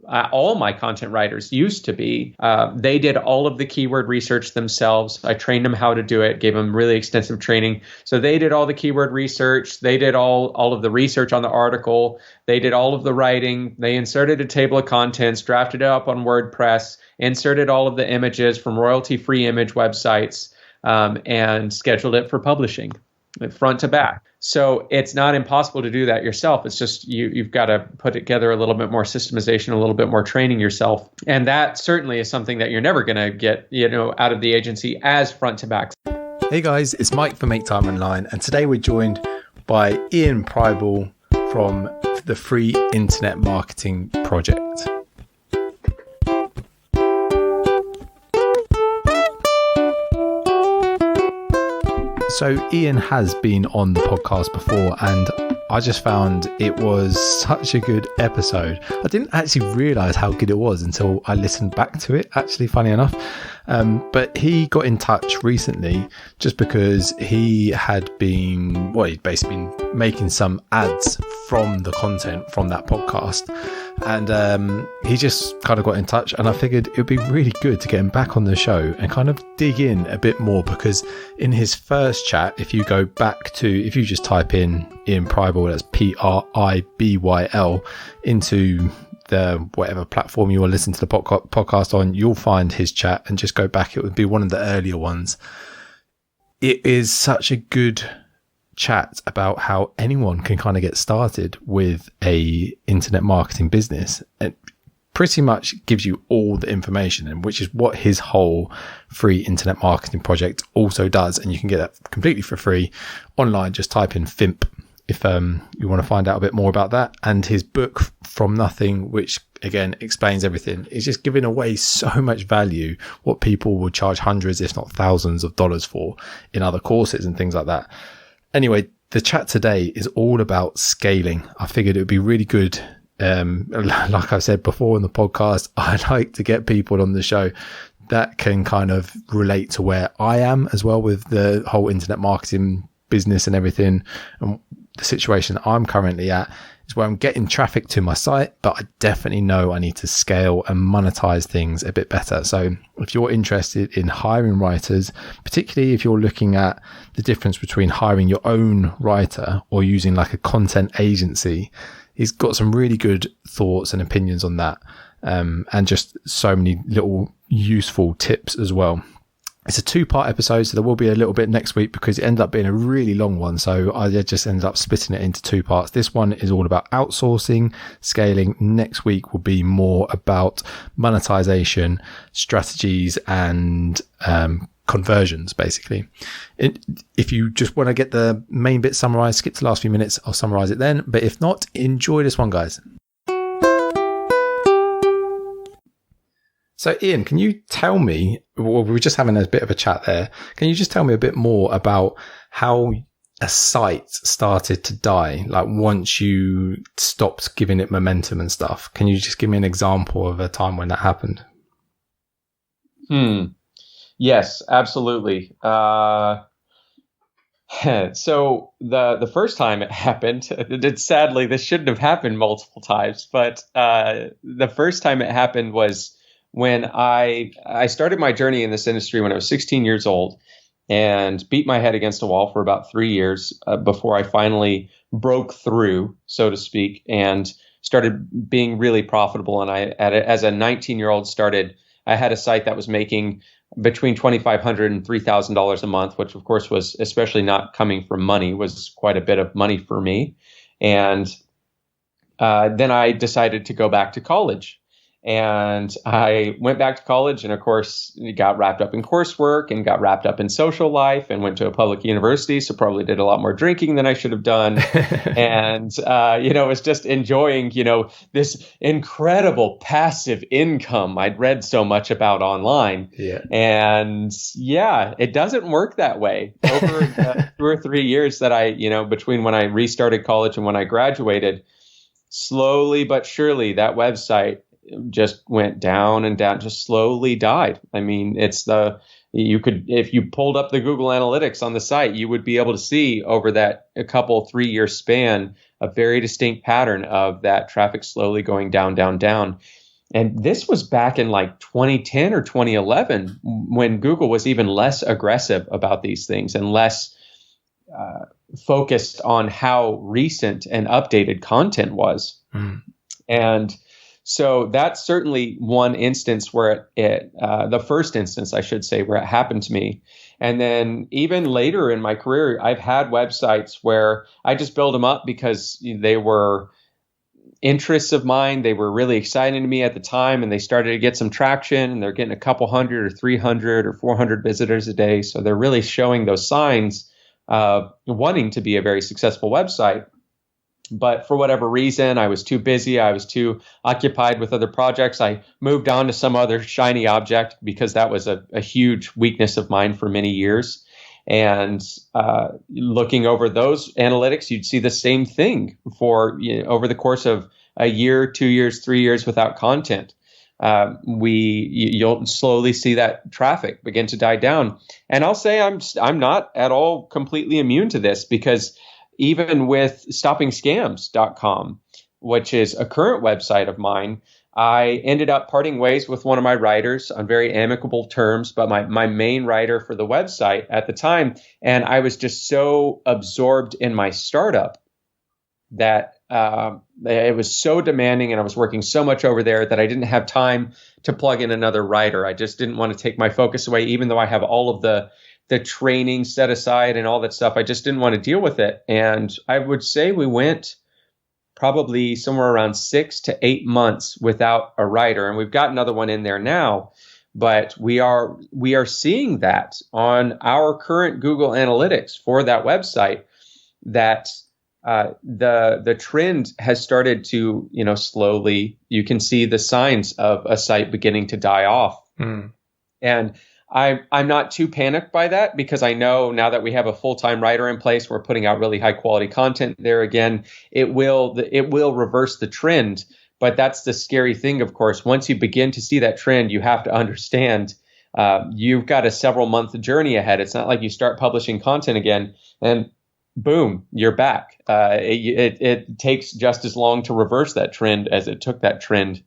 all my content writers used to be. They did all of the keyword research themselves. I trained them how to do it, gave them really extensive training. So they did all the keyword research. They did all of the research on the article. They did all of the writing. They inserted a table of contents, drafted it up on WordPress, inserted all of the images from royalty-free image websites, and scheduled it for publishing front to back. So it's not impossible to do that yourself. It's just you've got to put together a little bit more systemization, a little bit more training yourself. And that certainly is something that you're never going to get, out of the agency as front to back. Hey guys, it's Mike from Make Time Online, and today we're joined by Ian Pribyl from the Free Internet Marketing Project. So Ian has been on the podcast before, and I just found it was such a good episode. I didn't actually realize how good it was until I listened back to it, actually, funny enough. But he got in touch recently just because he had been, he'd basically been making some ads from the content from that podcast. And he just kind of got in touch, and I figured it would be really good to get him back on the show and kind of dig in a bit more, because in his first chat, if you just type in Ian Pribyl, that's Pribyl, into the whatever platform you want to listen to the podcast on, you'll find his chat and just go back. It would be one of the earlier ones. It is such a good chat about how anyone can kind of get started with a internet marketing business. It pretty much gives you all the information, and which is what his whole Free Internet Marketing Project also does. And you can get that completely for free online. Just type in FIMP if you want to find out a bit more about that. And his book From Nothing, which again explains everything, is just giving away so much value, what people would charge hundreds if not thousands of dollars for in other courses and things like that. Anyway, the chat today is all about scaling. I figured it would be really good. Like I said before in the podcast, I like to get people on the show that can kind of relate to where I am as well with the whole internet marketing business and everything. And the situation I'm currently at is where I'm getting traffic to my site, but I definitely know I need to scale and monetize things a bit better. So if you're interested in hiring writers, particularly if you're looking at the difference between hiring your own writer or using like a content agency, he's got some really good thoughts and opinions on that. And just so many little useful tips as well. It's a 2-part episode, so there will be a little bit next week because it ended up being a really long one. So I just ended up splitting it into 2 parts. This one is all about outsourcing, scaling. Next week will be more about monetization, strategies, and conversions, basically. If you just want to get the main bit summarized, skip the last few minutes. I'll summarize it then. But if not, enjoy this one, guys. So Ian, can you tell me, well, we were just having a bit of a chat there. Can you just tell me a bit more about how a site started to die? Like once you stopped giving it momentum and stuff, can you just give me an example of a time when that happened? Yes, absolutely. So the first time it happened, sadly, this shouldn't have happened multiple times, but the first time it happened was when I started my journey in this industry when I was 16 years old and beat my head against a wall for about 3 years before I finally broke through, so to speak, and started being really profitable. And as a 19-year-old I had a site that was making between $2,500 and $3,000 a month, which of course was, especially not coming from money, was quite a bit of money for me. And then I decided to go back to college. And I went back to college and, of course, got wrapped up in coursework and got wrapped up in social life and went to a public university. So probably did a lot more drinking than I should have done. And, was just enjoying, this incredible passive income I'd read so much about online. Yeah. And yeah, it doesn't work that way. Over the 2 or 3 years that between when I restarted college and when I graduated, slowly but surely that website just went down and down, just slowly died. I mean, if you pulled up the Google Analytics on the site, you would be able to see over that 3 year span a very distinct pattern of that traffic slowly going down, down, down. And this was back in like 2010 or 2011 when Google was even less aggressive about these things and less focused on how recent and updated content was. And so that's certainly one instance where the first instance, I should say, where it happened to me. And then even later in my career, I've had websites where I just build them up because they were interests of mine. They were really exciting to me at the time, and they started to get some traction, and they're getting a couple hundred or 300 or 400 visitors a day. So they're really showing those signs of wanting to be a very successful website. But for whatever reason, I was too busy. I was too occupied with other projects. I moved on to some other shiny object because that was a huge weakness of mine for many years. And looking over those analytics, you'd see the same thing for over the course of a year, 2 years, 3 years without content. You'll slowly see that traffic begin to die down. And I'll say I'm not at all completely immune to this, because even with stoppingscams.com, which is a current website of mine, I ended up parting ways with one of my writers on very amicable terms, but my main writer for the website at the time. And I was just so absorbed in my startup that it was so demanding, and I was working so much over there that I didn't have time to plug in another writer. I just didn't want to take my focus away, even though I have all of the training set aside and all that stuff. I just didn't want to deal with it. And I would say we went probably somewhere around 6 to 8 months without a writer. And we've got another one in there now, but we are seeing that on our current Google Analytics for that website, that the trend has started to, slowly, you can see the signs of a site beginning to die off. And I'm not too panicked by that, because I know now that we have a full-time writer in place, we're putting out really high quality content there again. It will reverse the trend, but that's the scary thing. Of course, once you begin to see that trend, you have to understand you've got a several month journey ahead. It's not like you start publishing content again and boom, you're back. It takes just as long to reverse that trend as it took that trend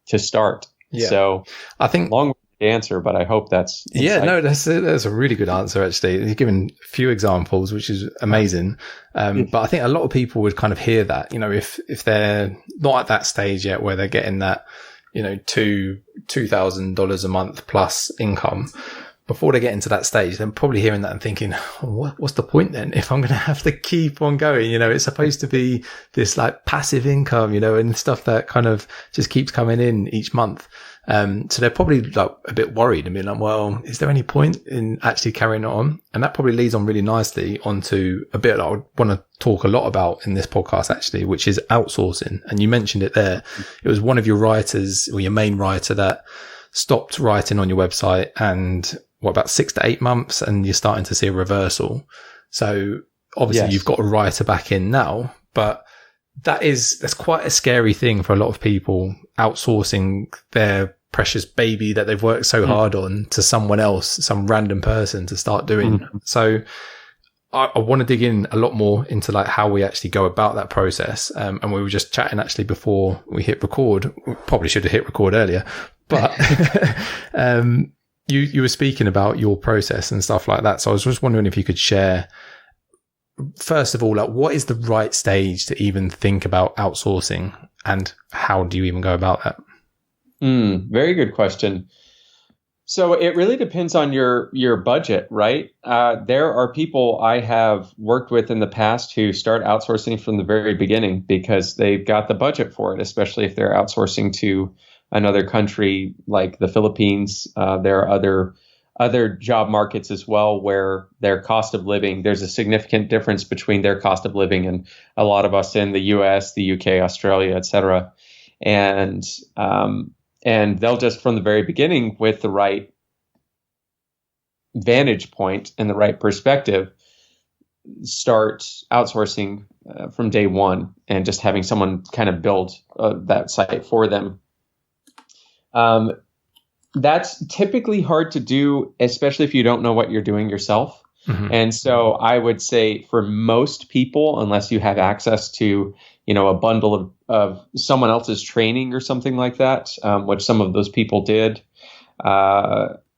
to start. Yeah. So I think long answer, but I hope that's insightful. Yeah, no, that's a really good answer, actually. You've given a few examples, which is amazing. But I think a lot of people would kind of hear that, if they're not at that stage yet where they're getting that, $2,000 a month plus income. Before they get into that stage, they're probably hearing that and thinking, what's the point then if I'm going to have to keep on going? It's supposed to be this like passive income, and stuff that kind of just keeps coming in each month. So they're probably like a bit worried and being like, well, is there any point in actually carrying on? And that probably leads on really nicely onto a bit that I want to talk a lot about in this podcast, actually, which is outsourcing. And you mentioned it there. It was one of your writers, or your main writer, that stopped writing on your website, and about 6 to 8 months, and you're starting to see a reversal. So obviously You've got a writer back in now, but that's quite a scary thing for a lot of people, outsourcing their precious baby that they've worked so hard on to someone else, some random person to start doing. So I want to dig in a lot more into like how we actually go about that process. And we were just chatting actually before we hit record. We probably should have hit record earlier, but you were speaking about your process and stuff like that. So I was just wondering if you could share, first of all, like, what is the right stage to even think about outsourcing, and how do you even go about that? Very good question. So it really depends on your budget, right? There are people I have worked with in the past who start outsourcing from the very beginning because they've got the budget for it, especially if they're outsourcing to another country like the Philippines. There are other job markets as well where their cost of living, there's a significant difference between their cost of living and a lot of us in the US, the UK, Australia, et cetera. And they'll just from the very beginning, with the right vantage point and the right perspective, start outsourcing from day one and just having someone kind of build that site for them. That's typically hard to do, especially if you don't know what you're doing yourself. And so I would say for most people, unless you have access to, a bundle of someone else's training or something like that, which some of those people did,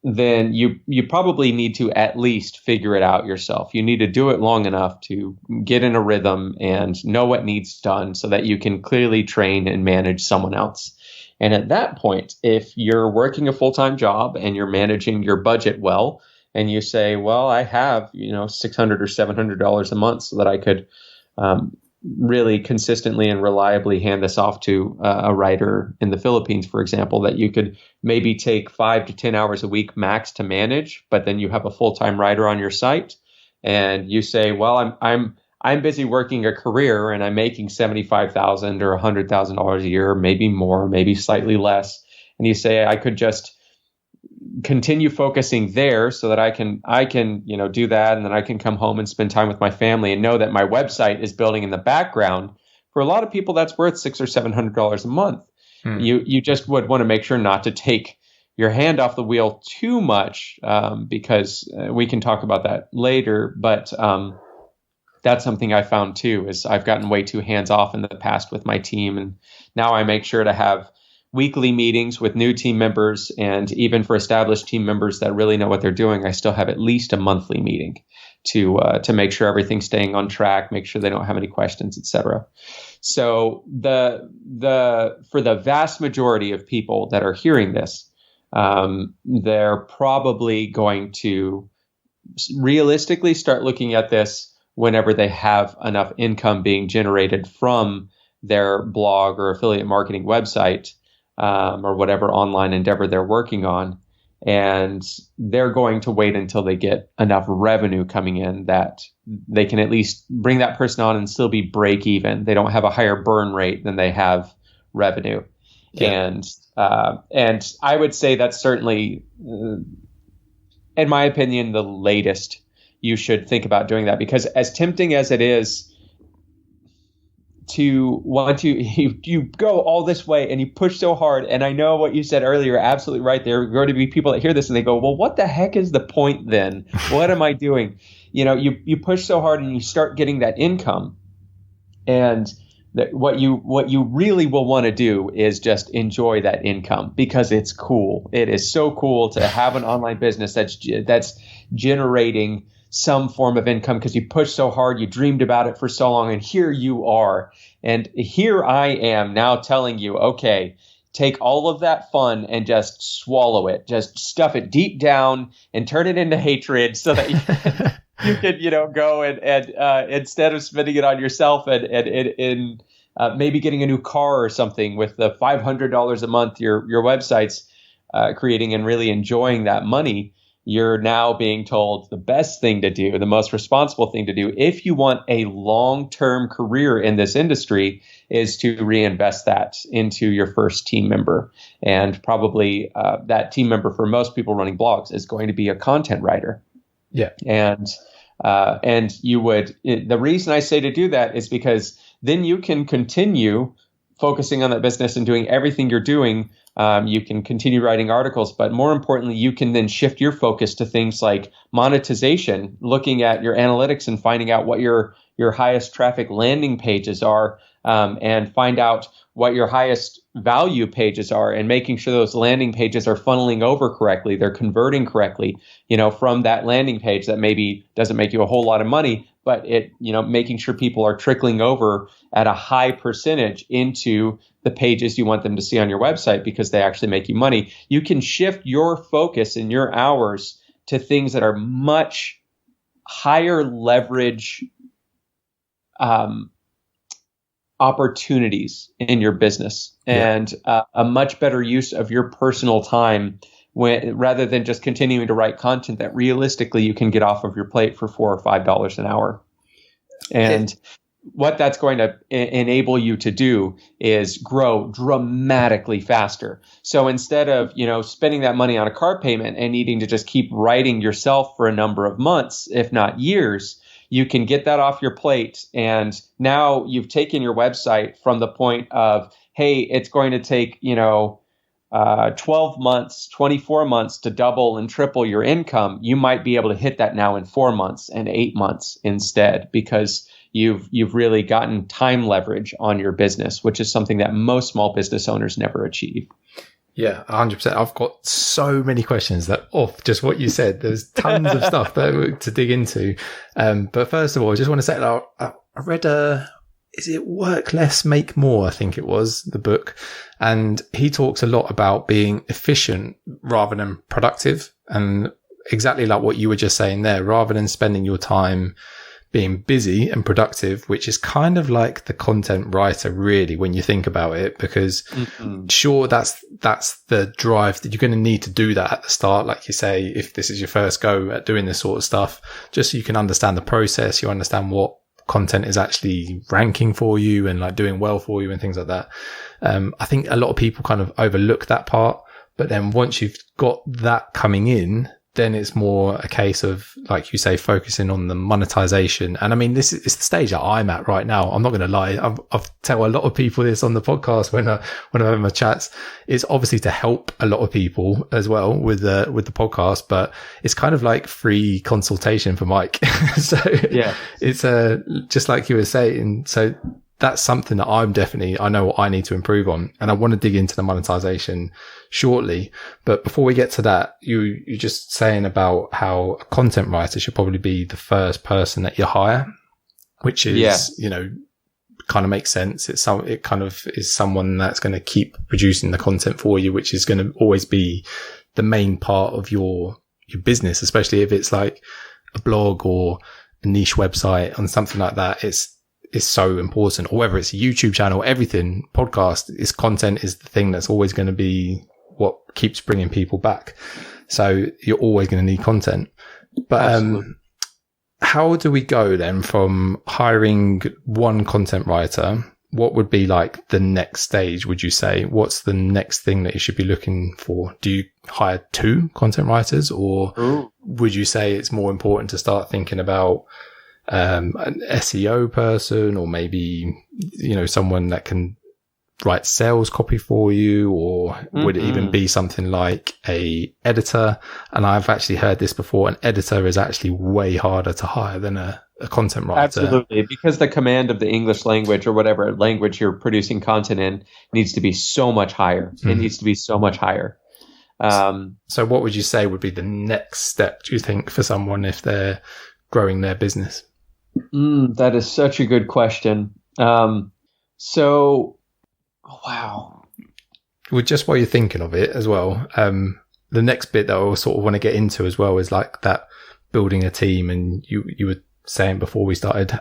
then you probably need to at least figure it out yourself. You need to do it long enough to get in a rhythm and know what needs done so that you can clearly train and manage someone else. And at that point, if you're working a full-time job and you're managing your budget well, and you say, well, I have, $600 or $700 a month so that I could really consistently and reliably hand this off to a writer in the Philippines, for example, that you could maybe take 5 to 10 hours a week max to manage, but then you have a full-time writer on your site, and you say, well, I'm busy working a career and I'm making $75,000 or $100,000 a year, maybe more, maybe slightly less, and you say I could just continue focusing there so that I can do that, and then I can come home and spend time with my family and know that my website is building in the background. For a lot of people, that's worth $600 or $700 a month. You just would want to make sure not to take your hand off the wheel too much, because we can talk about that later. But that's something I found too, is I've gotten way too hands off in the past with my team, and now I make sure to have weekly meetings with new team members, and even for established team members that really know what they're doing, I still have at least a monthly meeting to make sure everything's staying on track, make sure they don't have any questions, etc. So for the vast majority of people that are hearing this, they're probably going to realistically start looking at this whenever they have enough income being generated from their blog or affiliate marketing website, or whatever online endeavor they're working on. And they're going to wait until they get enough revenue coming in that they can at least bring that person on and still be break even. They don't have a higher burn rate than they have revenue. Yeah. And I would say that's certainly, in my opinion, the latest you should think about doing that, because as tempting as it is to want to, you go all this way and you push so hard. And I know what you said earlier, absolutely right. There are going to be people that hear this and they go, well, what the heck is the point then? What am I doing? You push so hard and you start getting that income. And what you really will want to do is just enjoy that income, because it's cool. It is so cool to have an online business that's generating some form of income, because you pushed so hard, you dreamed about it for so long, and here you are. And here I am now telling you, okay, take all of that fun and just swallow it. Just stuff it deep down and turn it into hatred so that you can go and instead of spending it on yourself and maybe getting a new car or something with the $500 a month your website's creating, and really enjoying that money, you're now being told the best thing to do, the most responsible thing to do, if you want a long-term career in this industry, is to reinvest that into your first team member. And probably that team member, for most people running blogs, is going to be a content writer. Yeah. And the reason I say to do that is because then you can continue focusing on that business and doing everything you're doing. You can continue writing articles, but more importantly, you can then shift your focus to things like monetization, looking at your analytics and finding out what your highest traffic landing pages are, and find out what your highest value pages are, and making sure those landing pages are funneling over correctly. They're converting correctly, from that landing page that maybe doesn't make you a whole lot of money, but making sure people are trickling over at a high percentage into the pages you want them to see on your website, because they actually make you money. You can shift your focus and your hours to things that are much higher leverage opportunities in your business, and a much better use of your personal time, rather than just continuing to write content that realistically you can get off of your plate for $4 or $5 an hour. And what that's going to enable you to do is grow dramatically faster. So instead of, spending that money on a car payment and needing to just keep writing yourself for a number of months, if not years, you can get that off your plate. And now you've taken your website from the point of, hey, it's going to take, 12 months, 24 months to double and triple your income. You might be able to hit that now in 4 months and 8 months instead, because you've really gotten time leverage on your business, which is something that most small business owners never achieve. Yeah, 100%. I've got so many questions that off just what you said. There's tons of stuff to dig into. But first of all, I just want to say that I read is it Work Less, Make More? I think it was the book. And he talks a lot about being efficient rather than productive. And exactly like what you were just saying there, rather than spending your time being busy and productive, which is kind of like the content writer, really, when you think about it, because sure, that's the drive that you're going to need to do that at the start. Like you say, if this is your first go at doing this sort of stuff, just so you can understand the process, you understand what content is actually ranking for you and like doing well for you and things like that. I think a lot of people kind of overlook that part, but then once you've got that coming in, then it's more a case of, like you say, focusing on the monetization. And I mean, this is the stage that I'm at right now. I'm not going to lie. I've tell a lot of people this on the podcast when I'm having my chats. It's obviously to help a lot of people as well with the podcast, but it's kind of like free consultation for Mike. So yeah, it's just like you were saying. So that's something that I know what I need to improve on. And I want to dig into the monetization shortly. But before we get to that, you're just saying about how a content writer should probably be the first person that you hire, which is, kind of makes sense. It kind of is someone that's going to keep producing the content for you, which is going to always be the main part of your business, especially if it's like a blog or a niche website and something like that. It's so important, or whether it's a YouTube channel, everything, podcast, is content is the thing that's always going to be what keeps bringing people back. So you're always going to need content. But how do we go then from hiring one content writer? What would be like the next stage, would you say? What's the next thing that you should be looking for? Do you hire 2 content writers, or would you say it's more important to start thinking about an SEO person, or maybe, someone that can write sales copy for you, or would it even be something like a editor? And I've actually heard this before. An editor is actually way harder to hire than a content writer. Absolutely, because the command of the English language or whatever language you're producing content in needs to be so much higher. It needs to be so much higher. So what would you say would be the next step, do you think, for someone if they're growing their business? That is such a good question. Wow. Well, just while you're thinking of it as well, the next bit that I sort of want to get into as well is like that building a team. And you were saying before we started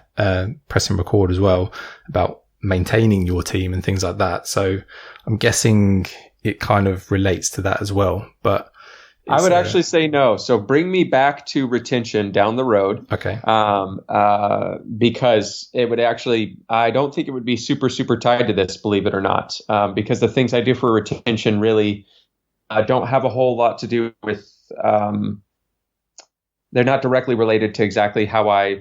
pressing record as well about maintaining your team and things like that. So I'm guessing it kind of relates to that as well. But I would actually say no. So bring me back to retention down the road. Okay. Because it would actually, I don't think it would be super, super tied to this, believe it or not. Because the things I do for retention really don't have a whole lot to do with, they're not directly related to exactly how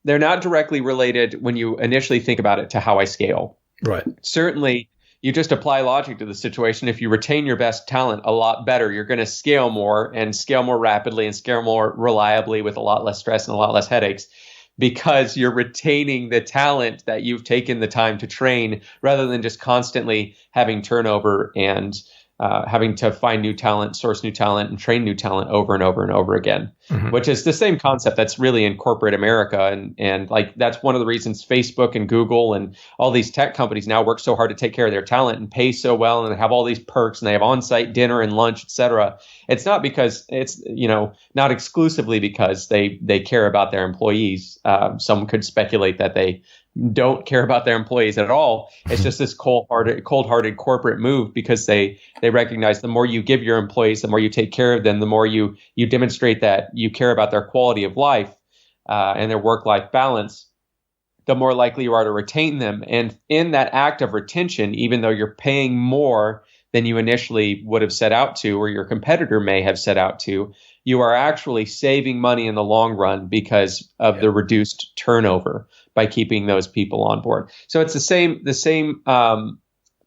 they're not directly related when you initially think about it to how I scale. Right. Certainly, you just apply logic to the situation. If you retain your best talent a lot better, you're going to scale more and scale more rapidly and scale more reliably with a lot less stress and a lot less headaches, because you're retaining the talent that you've taken the time to train, rather than just constantly having turnover and having to find new talent, source new talent, and train new talent over and over and over again, which is the same concept that's really in corporate America. And like, that's one of the reasons Facebook and Google and all these tech companies now work so hard to take care of their talent and pay so well, and they have all these perks, and they have on-site dinner and lunch, etc. It's not because it's, not exclusively because they care about their employees. Some could speculate that they don't care about their employees at all. It's just this cold-hearted corporate move, because they recognize the more you give your employees, the more you take care of them, the more you demonstrate that you care about their quality of life and their work-life balance, the more likely you are to retain them. And in that act of retention, even though you're paying more than you initially would have set out to, or your competitor may have set out to, you are actually saving money in the long run because of the reduced turnover by keeping those people on board. So it's the same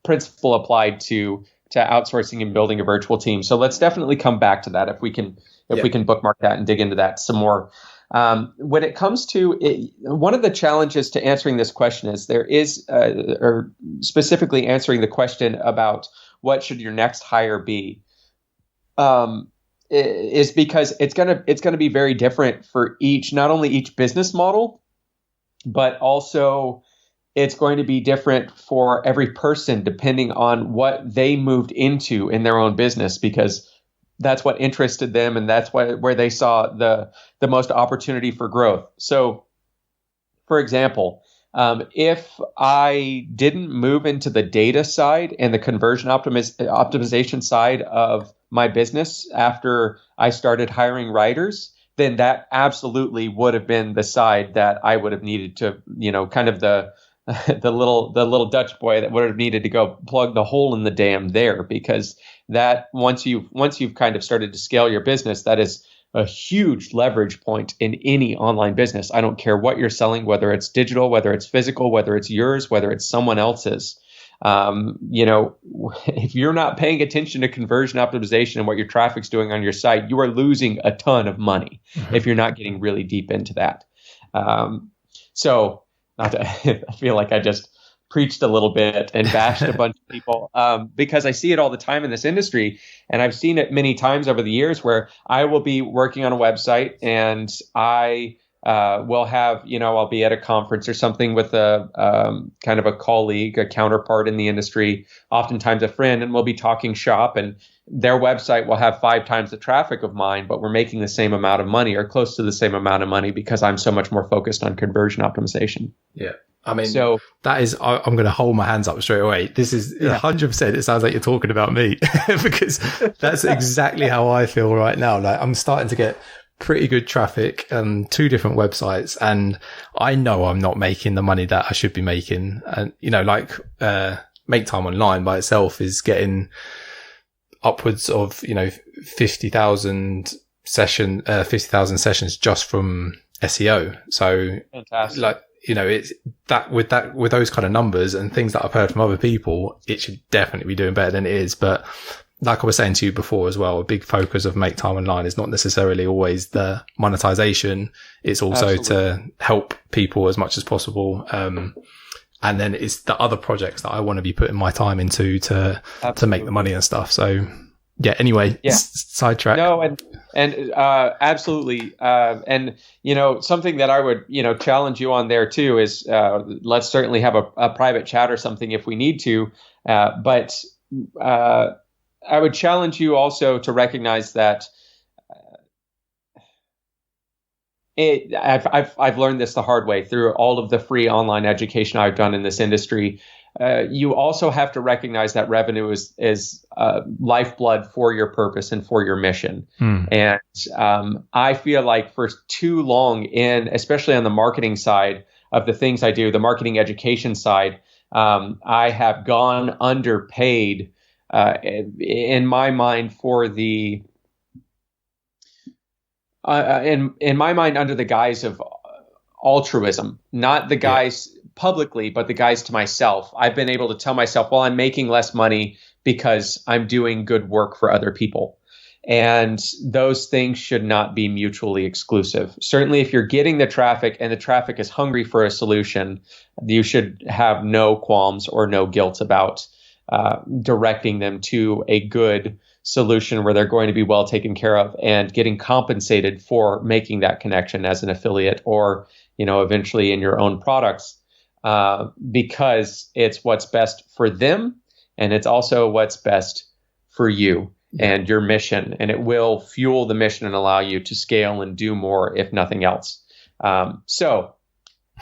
principle applied to outsourcing and building a virtual team. So let's definitely come back to that if we can bookmark that and dig into that some more. When it comes to it, one of the challenges to answering this question is or specifically answering the question about what should your next hire be, is because it's gonna be very different for not only each business model, but also it's going to be different for every person depending on what they moved into in their own business, because that's what interested them, and that's where they saw the most opportunity for growth. So, for example, if I didn't move into the data side and the conversion optimization side of my business after I started hiring writers, then that absolutely would have been the side that I would have needed to, kind of the little Dutch boy that would have needed to go plug the hole in the dam there, because that once you've kind of started to scale your business, that is a huge leverage point in any online business. I don't care what you're selling, whether it's digital, whether it's physical, whether it's yours, whether it's someone else's. If you're not paying attention to conversion optimization and what your traffic's doing on your site, you are losing a ton of money if you're not getting really deep into that. So I feel like I just preached a little bit and bashed a bunch of people, because I see it all the time in this industry. And I've seen it many times over the years where I will be working on a website and I will have, I'll be at a conference or something with a kind of a colleague, a counterpart in the industry, oftentimes a friend, and we'll be talking shop, and their website will have 5 times the traffic of mine, but we're making the same amount of money or close to the same amount of money because I'm so much more focused on conversion optimization. Yeah. I mean, so that is, I'm going to hold my hands up straight away. This is 100%. It sounds like you're talking about me because that's exactly how I feel right now. Like, I'm starting to get pretty good traffic, 2 different websites, and I know I'm not making the money that I should be making. And, Make Time Online by itself is getting upwards of, 50,000 sessions just from SEO. So fantastic. It's that with those kind of numbers and things that I've heard from other people, it should definitely be doing better than it is. But like I was saying to you before as well, a big focus of Make Time Online is not necessarily always the monetization. It's also to help people as much as possible. And then it's the other projects that I want to be putting my time into to make the money and stuff. So yeah, anyway, sidetrack. No, and absolutely. And, something that I would, challenge you on there too is let's certainly have a private chat or something if we need to. But I would challenge you also to recognize that I've learned this the hard way through all of the free online education I've done in this industry. You also have to recognize that revenue is lifeblood for your purpose and for your mission. And I feel like for too long, especially on the marketing side of the things I do, the marketing education side, I have gone underpaid in my mind for the in my mind under the guise of altruism, not the guys publicly, but the guys to myself. I've been able to tell myself, well, I'm making less money because I'm doing good work for other people. And those things should not be mutually exclusive. Certainly, if you're getting the traffic and the traffic is hungry for a solution, you should have no qualms or no guilt about directing them to a good solution where they're going to be well taken care of and getting compensated for making that connection as an affiliate or, eventually in your own products, because it's what's best for them. And it's also what's best for you and your mission. And it will fuel the mission and allow you to scale and do more, if nothing else. So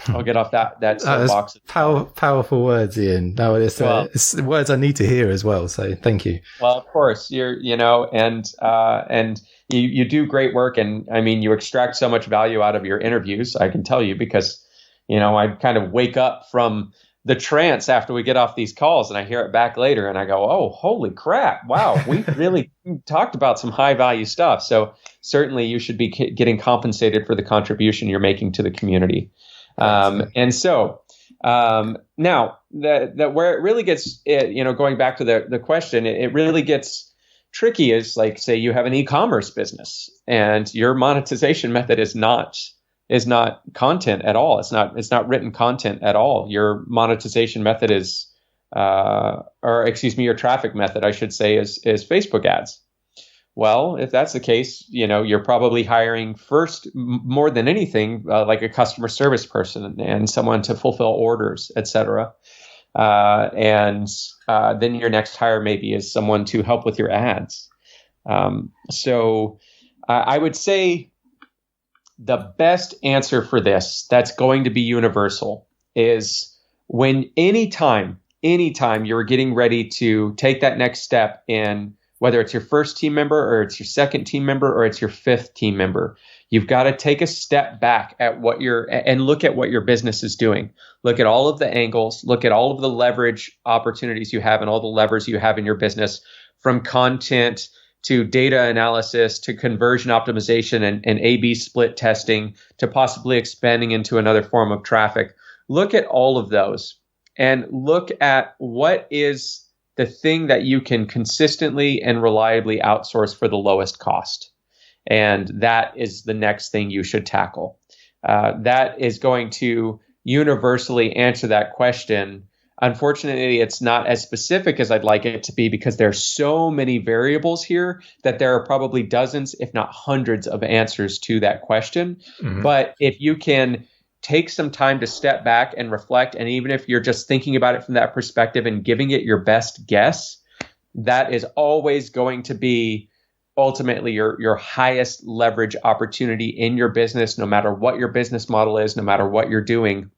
I'll get off that box. Powerful words, Ian. No, it's words I need to hear as well. So thank you. Well, of course, and you do great work, and I mean, you extract so much value out of your interviews. I can tell you because, I kind of wake up from the trance after we get off these calls, and I hear it back later, and I go, "Oh, holy crap! Wow, we really talked about some high value stuff." So certainly, you should be getting compensated for the contribution you're making to the community. And so now that where it really gets, going back to the question, it really gets tricky is, like, say you have an e-commerce business and your monetization method is not content at all. It's not written content at all. Your monetization method is your traffic method, I should say, is Facebook ads. Well, if that's the case, you're probably hiring first, more than anything, like a customer service person and someone to fulfill orders, etc. And then your next hire maybe is someone to help with your ads. So I would say the best answer for this, that's going to be universal, is when anytime you're getting ready to take that next step in, whether it's your first team member or it's your second team member or it's your fifth team member, you've got to take a step back at and look at what your business is doing. Look at all of the angles, look at all of the leverage opportunities you have and all the levers you have in your business, from content to data analysis to conversion optimization and A/B split testing to possibly expanding into another form of traffic. Look at all of those and look at what is the thing that you can consistently and reliably outsource for the lowest cost. And that is the next thing you should tackle. That is going to universally answer that question. Unfortunately, it's not as specific as I'd like it to be, because there are so many variables here that there are probably dozens, if not hundreds, of answers to that question. Mm-hmm. But if you can take some time to step back and reflect, and even if you're just thinking about it from that perspective and giving it your best guess, that is always going to be ultimately your highest leverage opportunity in your business, no matter what your business model is, no matter what you're doing.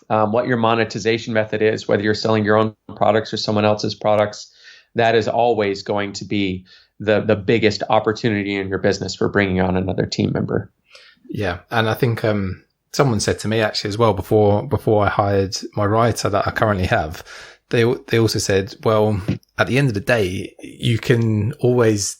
What your monetization method is, whether you're selling your own products or someone else's products, that is always going to be the biggest opportunity in your business for bringing on another team member. Yeah. And I think someone said to me actually as well before I hired my writer that I currently have, they also said, well, at the end of the day, you can always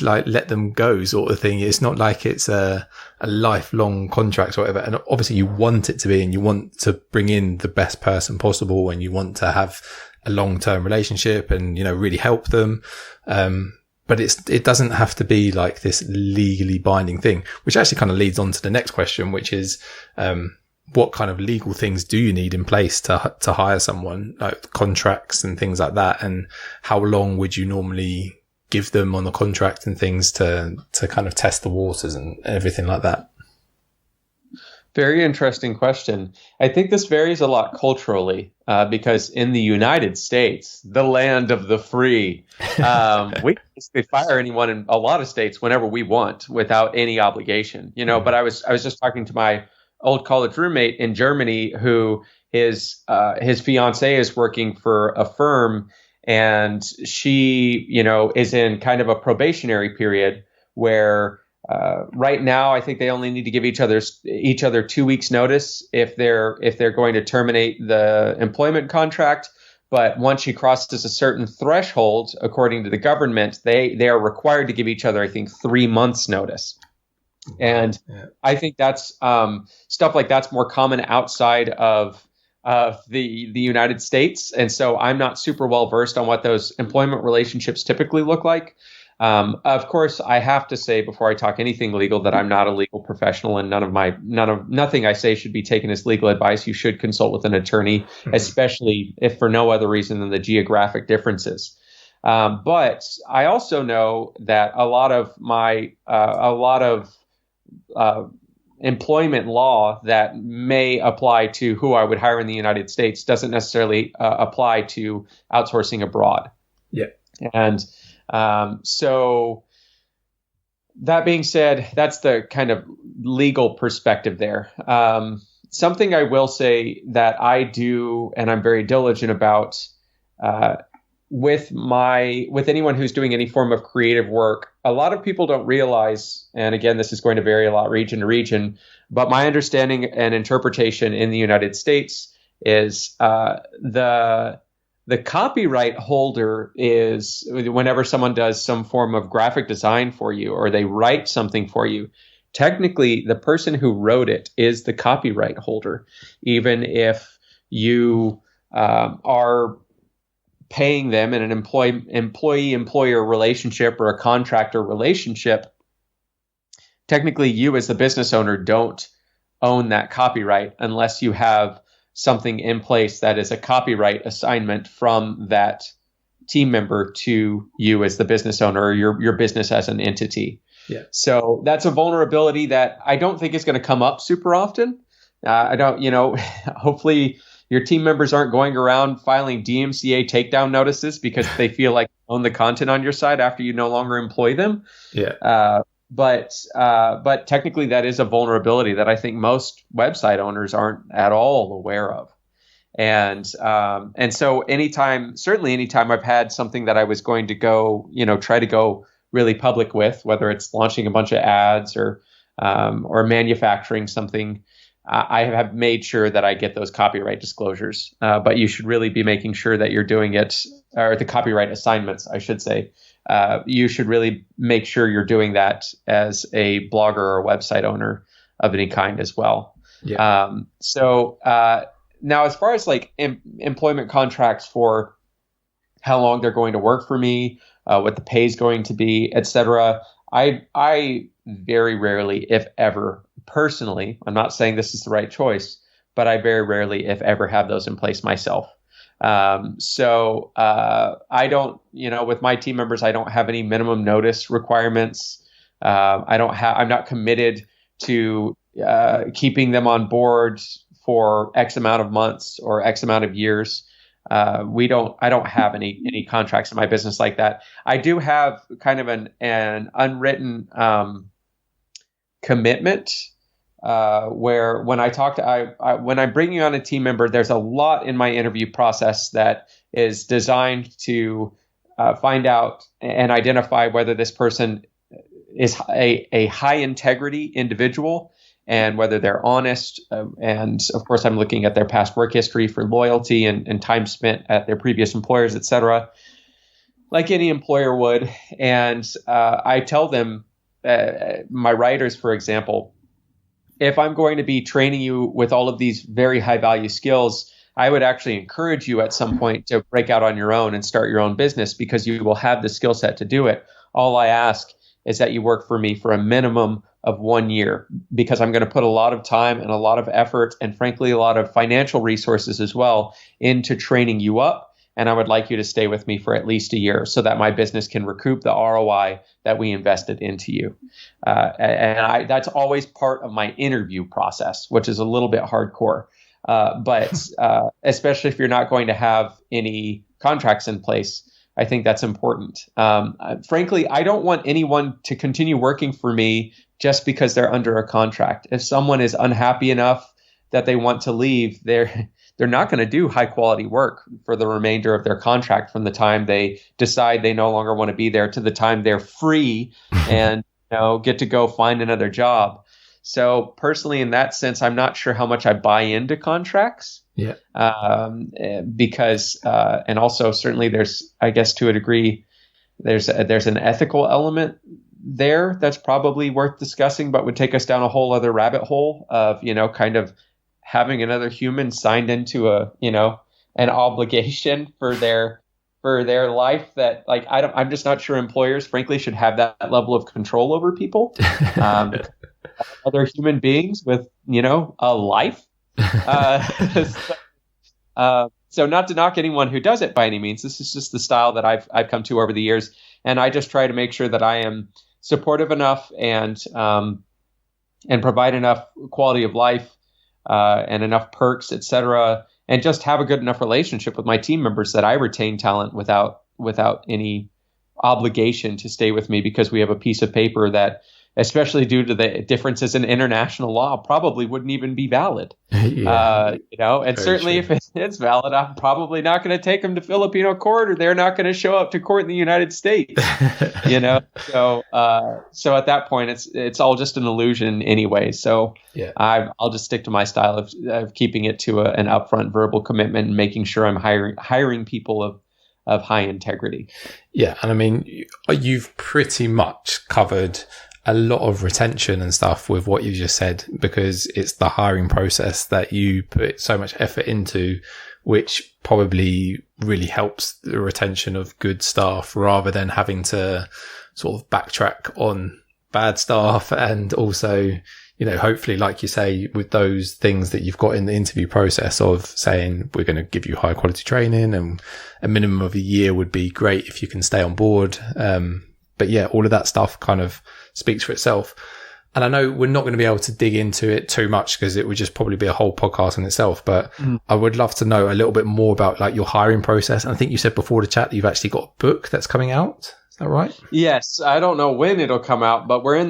like let them go, sort of thing. It's not like it's a lifelong contract or whatever. And obviously you want it to be, and you want to bring in the best person possible, and you want to have a long-term relationship and, really help them. But it doesn't have to be like this legally binding thing, which actually kind of leads on to the next question, which is, what kind of legal things do you need in place to hire someone, like contracts and things like that? And how long would you normally give them on the contract and things to kind of test the waters and everything like that? Very interesting question. I think this varies a lot culturally, because in the United States, the land of the free, we basically fire anyone in a lot of states whenever we want without any obligation, But I was just talking to my old college roommate in Germany, who his fiance is working for a firm, and she, is in kind of a probationary period where right now I think they only need to give each other 2 weeks notice if they're going to terminate the employment contract. But once she crosses a certain threshold, according to the government, they are required to give each other, I think, 3 months notice. And yeah. I think that's stuff like that's more common outside of the United States. And so I'm not super well versed on what those employment relationships typically look like. Of course, I have to say before I talk anything legal that I'm not a legal professional, and nothing I say should be taken as legal advice. You should consult with an attorney, especially if for no other reason than the geographic differences. But I also know that a lot of employment law that may apply to who I would hire in the United States doesn't necessarily apply to outsourcing abroad. Yeah. And so that being said, that's the kind of legal perspective there. Something I will say that I do, and I'm very diligent about, with anyone who's doing any form of creative work, a lot of people don't realize, and again, this is going to vary a lot region to region, but my understanding and interpretation in the United States is the copyright holder is, whenever someone does some form of graphic design for you or they write something for you, technically the person who wrote it is the copyright holder, even if you are paying them in an employee-employer relationship or a contractor relationship, technically you as the business owner don't own that copyright unless you have something in place that is a copyright assignment from that team member to you as the business owner or your business as an entity. Yeah. So that's a vulnerability that I don't think is going to come up super often. I don't, hopefully your team members aren't going around filing DMCA takedown notices because they feel like you own the content on your side after you no longer employ them. Yeah. But technically that is a vulnerability that I think most website owners aren't at all aware of. And so anytime I've had something that I was going to go, try to go really public with, whether it's launching a bunch of ads or manufacturing something, I have made sure that I get those copyright disclosures. But you should really be making sure that you're doing it, or the copyright assignments, I should say. You should really make sure you're doing that as a blogger or website owner of any kind as well. Yeah. Now, as far as like employment contracts for how long they're going to work for me, what the pay is going to be, etc., I very rarely, if ever, personally, I'm not saying this is the right choice, but I very rarely, if ever, have those in place myself. I don't, with my team members, I don't have any minimum notice requirements. I'm not committed to keeping them on board for X amount of months or X amount of years. I don't have any contracts in my business like that. I do have kind of an unwritten commitment where when I talk to when I'm bringing on a team member, there's a lot in my interview process that is designed to find out and identify whether this person is a high integrity individual and whether they're honest. And of course, I'm looking at their past work history for loyalty and time spent at their previous employers, et cetera, like any employer would. And I tell them, my writers, for example, if I'm going to be training you with all of these very high value skills, I would actually encourage you at some point to break out on your own and start your own business because you will have the skill set to do it. All I ask is that you work for me for a minimum of 1 year because I'm going to put a lot of time and a lot of effort and frankly, a lot of financial resources as well into training you up. And I would like you to stay with me for at least a year so that my business can recoup the ROI that we invested into you. That's always part of my interview process, which is a little bit hardcore. But especially if you're not going to have any contracts in place, I think that's important. Frankly, I don't want anyone to continue working for me just because they're under a contract. If someone is unhappy enough that they want to leave, they're not going to do high quality work for the remainder of their contract from the time they decide they no longer want to be there to the time they're free and get to go find another job. So personally, in that sense, I'm not sure how much I buy into contracts. Yeah. Because and also certainly there's, I guess to a degree, there's an ethical element there that's probably worth discussing, but would take us down a whole other rabbit hole of kind of having another human signed into an obligation for their life that I'm just not sure employers frankly should have that level of control over people. Other human beings with a life. So not to knock anyone who does it by any means. This is just the style that I've come to over the years, and I just try to make sure that I am supportive enough and provide enough quality of life and enough perks, etc., and just have a good enough relationship with my team members that I retain talent without any obligation to stay with me because we have a piece of paper that, especially due to the differences in international law, probably wouldn't even be valid. Yeah. And certainly true. If it's valid, I'm probably not going to take them to Filipino court, or they're not going to show up to court in the United States. So at that point, it's all just an illusion anyway. So yeah. I'll just stick to my style of keeping it to an upfront verbal commitment and making sure I'm hiring people of high integrity. Yeah, and I mean, you've pretty much covered a lot of retention and stuff with what you just said, because it's the hiring process that you put so much effort into which probably really helps the retention of good staff rather than having to sort of backtrack on bad staff. And also, hopefully, like you say, with those things that you've got in the interview process of saying, we're going to give you high quality training and a minimum of a year would be great if you can stay on board. But yeah, all of that stuff kind of speaks for itself. And I know we're not going to be able to dig into it too much because it would just probably be a whole podcast in itself. But I would love to know a little bit more about like your hiring process. And I think you said before the chat that you've actually got a book that's coming out. Is that right? Yes. I don't know when it'll come out, but we're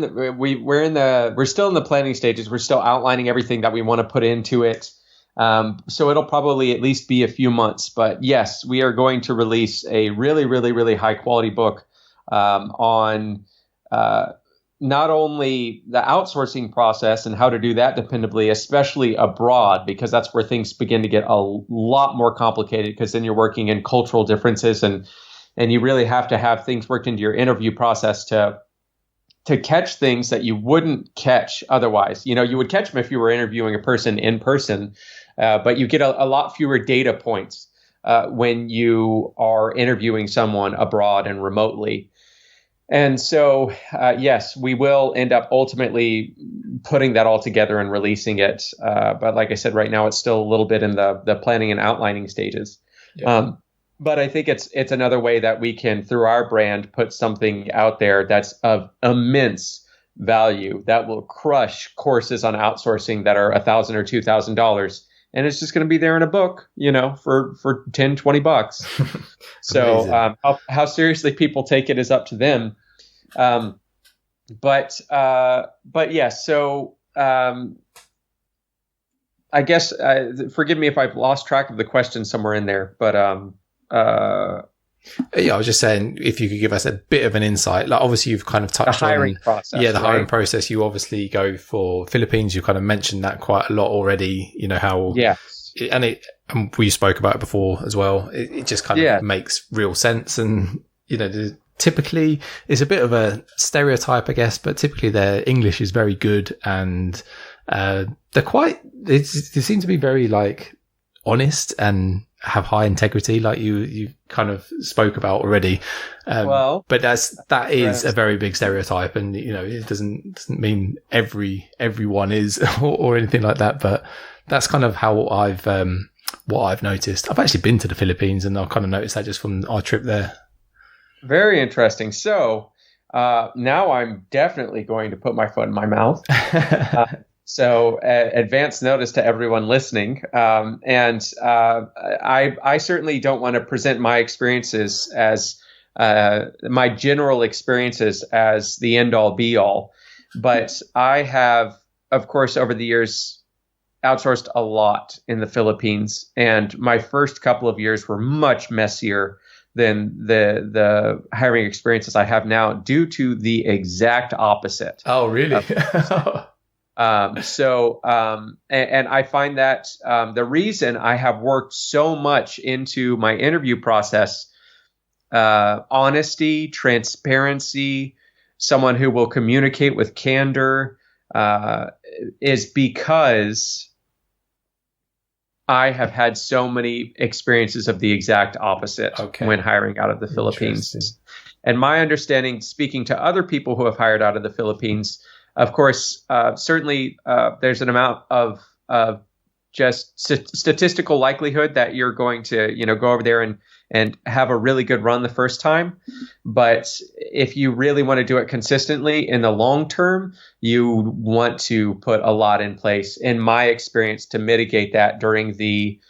still in the planning stages. We're still outlining everything that we want to put into it. So it'll probably at least be a few months. But yes, we are going to release a really, really, really high quality book on not only the outsourcing process and how to do that dependably, especially abroad, because that's where things begin to get a lot more complicated, because then you're working in cultural differences and you really have to have things worked into your interview process to catch things that you wouldn't catch otherwise. You would catch them if you were interviewing a person in person, but you get a lot fewer data points when you are interviewing someone abroad and remotely. And so, yes, we will end up ultimately putting that all together and releasing it. But like I said, right now, it's still a little bit in the planning and outlining stages. Yeah. But I think it's another way that we can, through our brand, put something out there that's of immense value that will crush courses on outsourcing that are $1,000 or $2,000. And it's just going to be there in a book, for $10, $20. So how seriously people take it is up to them. But yeah, so I guess forgive me if I've lost track of the question somewhere in there, but yeah, I was just saying if you could give us a bit of an insight. Like obviously you've kind of touched the hiring process. Yeah, the hiring process. You obviously go for Philippines. You kind of mentioned that quite a lot already. How and we spoke about it before as well. It just kind of makes real sense, and typically it's a bit of a stereotype, I guess, but typically their English is very good, and they seem to be very like honest and have high integrity, like you kind of spoke about already. But that is a very big stereotype, and it doesn't mean everyone is or anything like that. But that's kind of how what I've noticed. I've actually been to the Philippines, and I've kind of noticed that just from our trip there. Very interesting. So now I'm definitely going to put my foot in my mouth. So advance notice to everyone listening. And I certainly don't want to present my experiences as my general experiences as the end all be all. But I have, of course, over the years, outsourced a lot in the Philippines. And my first couple of years were much messier than the hiring experiences I have now, due to the exact opposite. Oh, really? And I find that the reason I have worked so much into my interview process, honesty, transparency, someone who will communicate with candor, is because I have had so many experiences of the exact opposite when hiring out of the Philippines. And my understanding, speaking to other people who have hired out of the Philippines, of course, certainly there's an amount of just statistical likelihood that you're going to, go over there and have a really good run the first time. But if you really want to do it consistently in the long term, you want to put a lot in place, in my experience, to mitigate that during the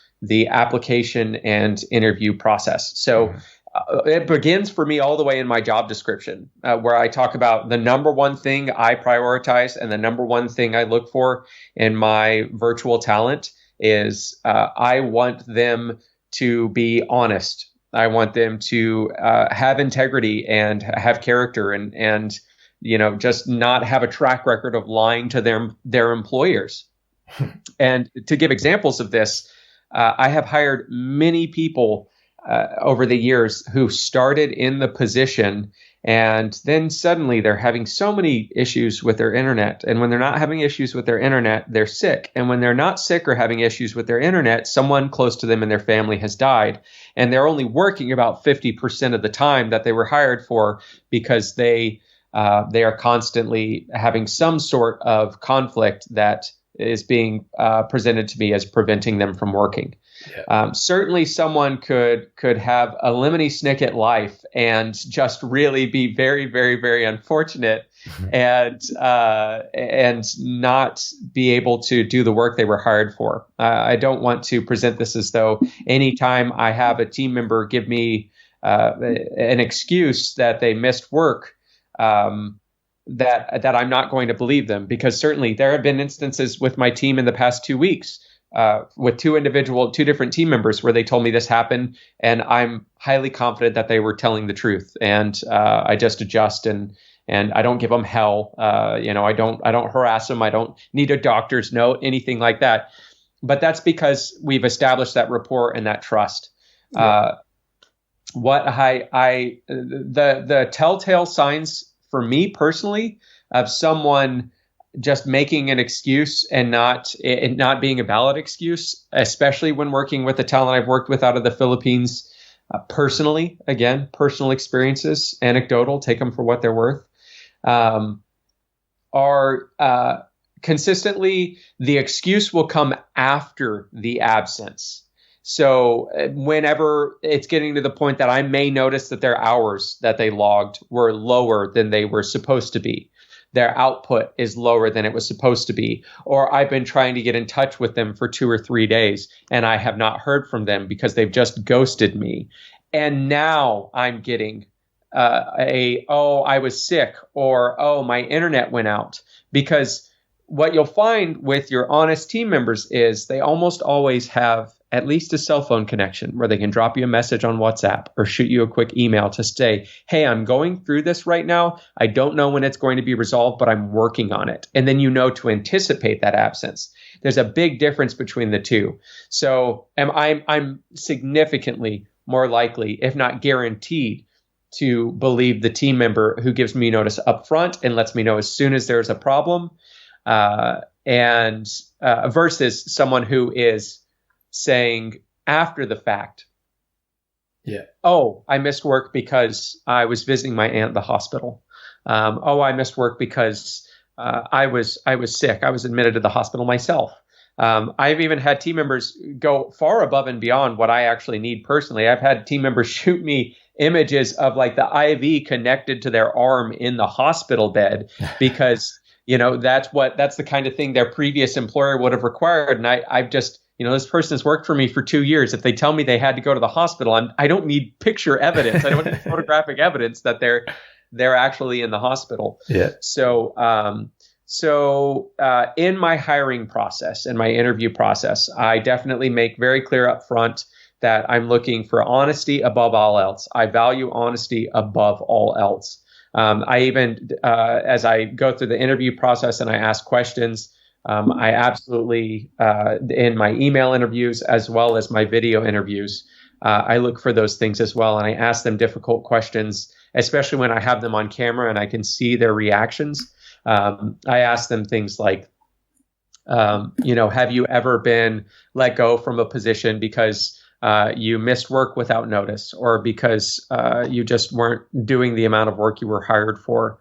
application and interview process. So it begins for me all the way in my job description, where I talk about the number one thing I prioritize and the number one thing I look for in my virtual talent is I want them to be honest. I want them to have integrity and have character and just not have a track record of lying to their employers. And to give examples of this, I have hired many people over the years who started in the position And then suddenly they're having so many issues with their internet. And when they're not having issues with their internet, they're sick. And when they're not sick or having issues with their internet, someone close to them in their family has died. And they're only working about 50% of the time that they were hired for, because they are constantly having some sort of conflict that is being presented to me as preventing them from working. Yeah. Certainly someone could have a lemony snicket life and just really be very, very, very unfortunate and not be able to do the work they were hired for. I don't want to present this as though anytime I have a team member give me an excuse that they missed work, that I'm not going to believe them, because certainly there have been instances with my team in the past 2 weeks with two different team members where they told me this happened, and I'm highly confident that they were telling the truth. And I just adjust and I don't give them hell. I don't harass them. I don't need a doctor's note, anything like that. But that's because we've established that rapport and that trust. Yeah. The telltale signs for me personally of someone just making an excuse and not being a valid excuse, especially when working with the talent I've worked with out of the Philippines, personally, again, personal experiences, anecdotal, take them for what they're worth, are consistently the excuse will come after the absence. So whenever it's getting to the point that I may notice that their hours that they logged were lower than they were supposed to be, their output is lower than it was supposed to be, or I've been trying to get in touch with them for 2 or 3 days and I have not heard from them because they've just ghosted me. And now I'm getting I was sick, or, oh, my internet went out. Because what you'll find with your honest team members is they almost always have at least a cell phone connection where they can drop you a message on WhatsApp or shoot you a quick email to say, hey, I'm going through this right now. I don't know when it's going to be resolved, but I'm working on it. And then you know to anticipate that absence. There's a big difference between the two. So I'm significantly more likely, if not guaranteed, to believe the team member who gives me notice up front and lets me know as soon as there's a problem, versus someone who is saying after the fact, yeah, oh, I missed work because I was visiting my aunt at the hospital. I missed work because I was sick. I was admitted to the hospital myself. I've even had team members go far above and beyond what I actually need personally. I've had team members shoot me images of like the IV connected to their arm in the hospital bed because, that's the kind of thing their previous employer would have required. And I've just, this person has worked for me for 2 years. If they tell me they had to go to the hospital, I don't need picture evidence. I don't need photographic evidence that they're actually in the hospital. Yeah. So in my hiring process, in my interview process, I definitely make very clear up front that I'm looking for honesty above all else. I value honesty above all else. I even, as I go through the interview process and I ask questions, I absolutely, in my email interviews as well as my video interviews, I look for those things as well. And I ask them difficult questions, especially when I have them on camera and I can see their reactions. I ask them things like, have you ever been let go from a position because you missed work without notice, or because you just weren't doing the amount of work you were hired for,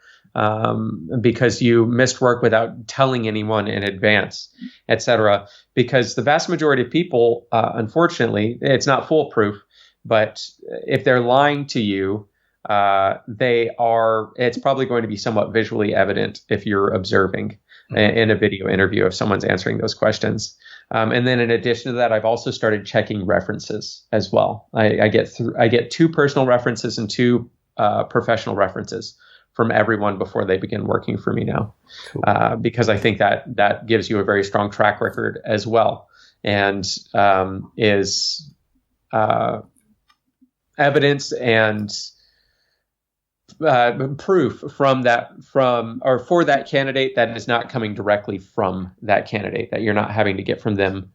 because you missed work without telling anyone in advance, et cetera. Because the vast majority of people, unfortunately, it's not foolproof, but if they're lying to you, it's probably going to be somewhat visually evident if you're observing in a video interview if someone's answering those questions. And then in addition to that, I've also started checking references as well. I get 2 personal references and 2 professional references from everyone before they begin working for me now. Cool. Because I think that gives you a very strong track record as well, and is evidence and proof for that candidate that is not coming directly from that candidate, that you're not having to get from them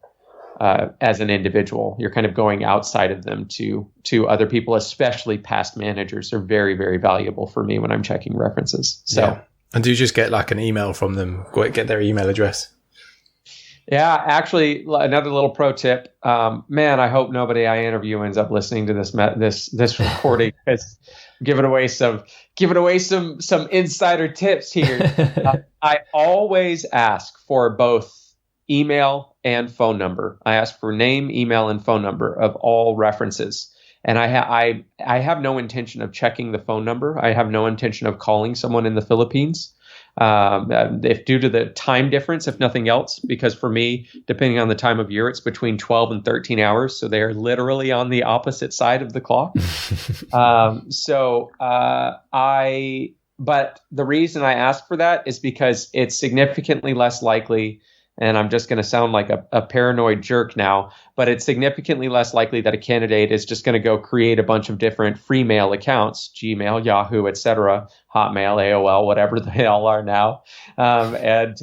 as an individual. You're kind of going outside of them to other people, especially past managers are very, very valuable for me when I'm checking references. So, yeah. And do you just get like an email from them? Get their email address? Yeah, actually, another little pro tip. Man, I hope nobody I interview ends up listening to this recording. It's giving away some insider tips here. I always ask for both email and phone number. I ask for name, email, and phone number of all references. And I have no intention of checking the phone number. I have no intention of calling someone in the Philippines. If due to the time difference, if nothing else, because for me, depending on the time of year, it's between 12 and 13 hours. So they're literally on the opposite side of the clock. But the reason I ask for that is because it's significantly less likely, and I'm just going to sound like a paranoid jerk now, but it's significantly less likely that a candidate is just going to go create a bunch of different free mail accounts, Gmail, Yahoo, etc., Hotmail, AOL, whatever they all are now, and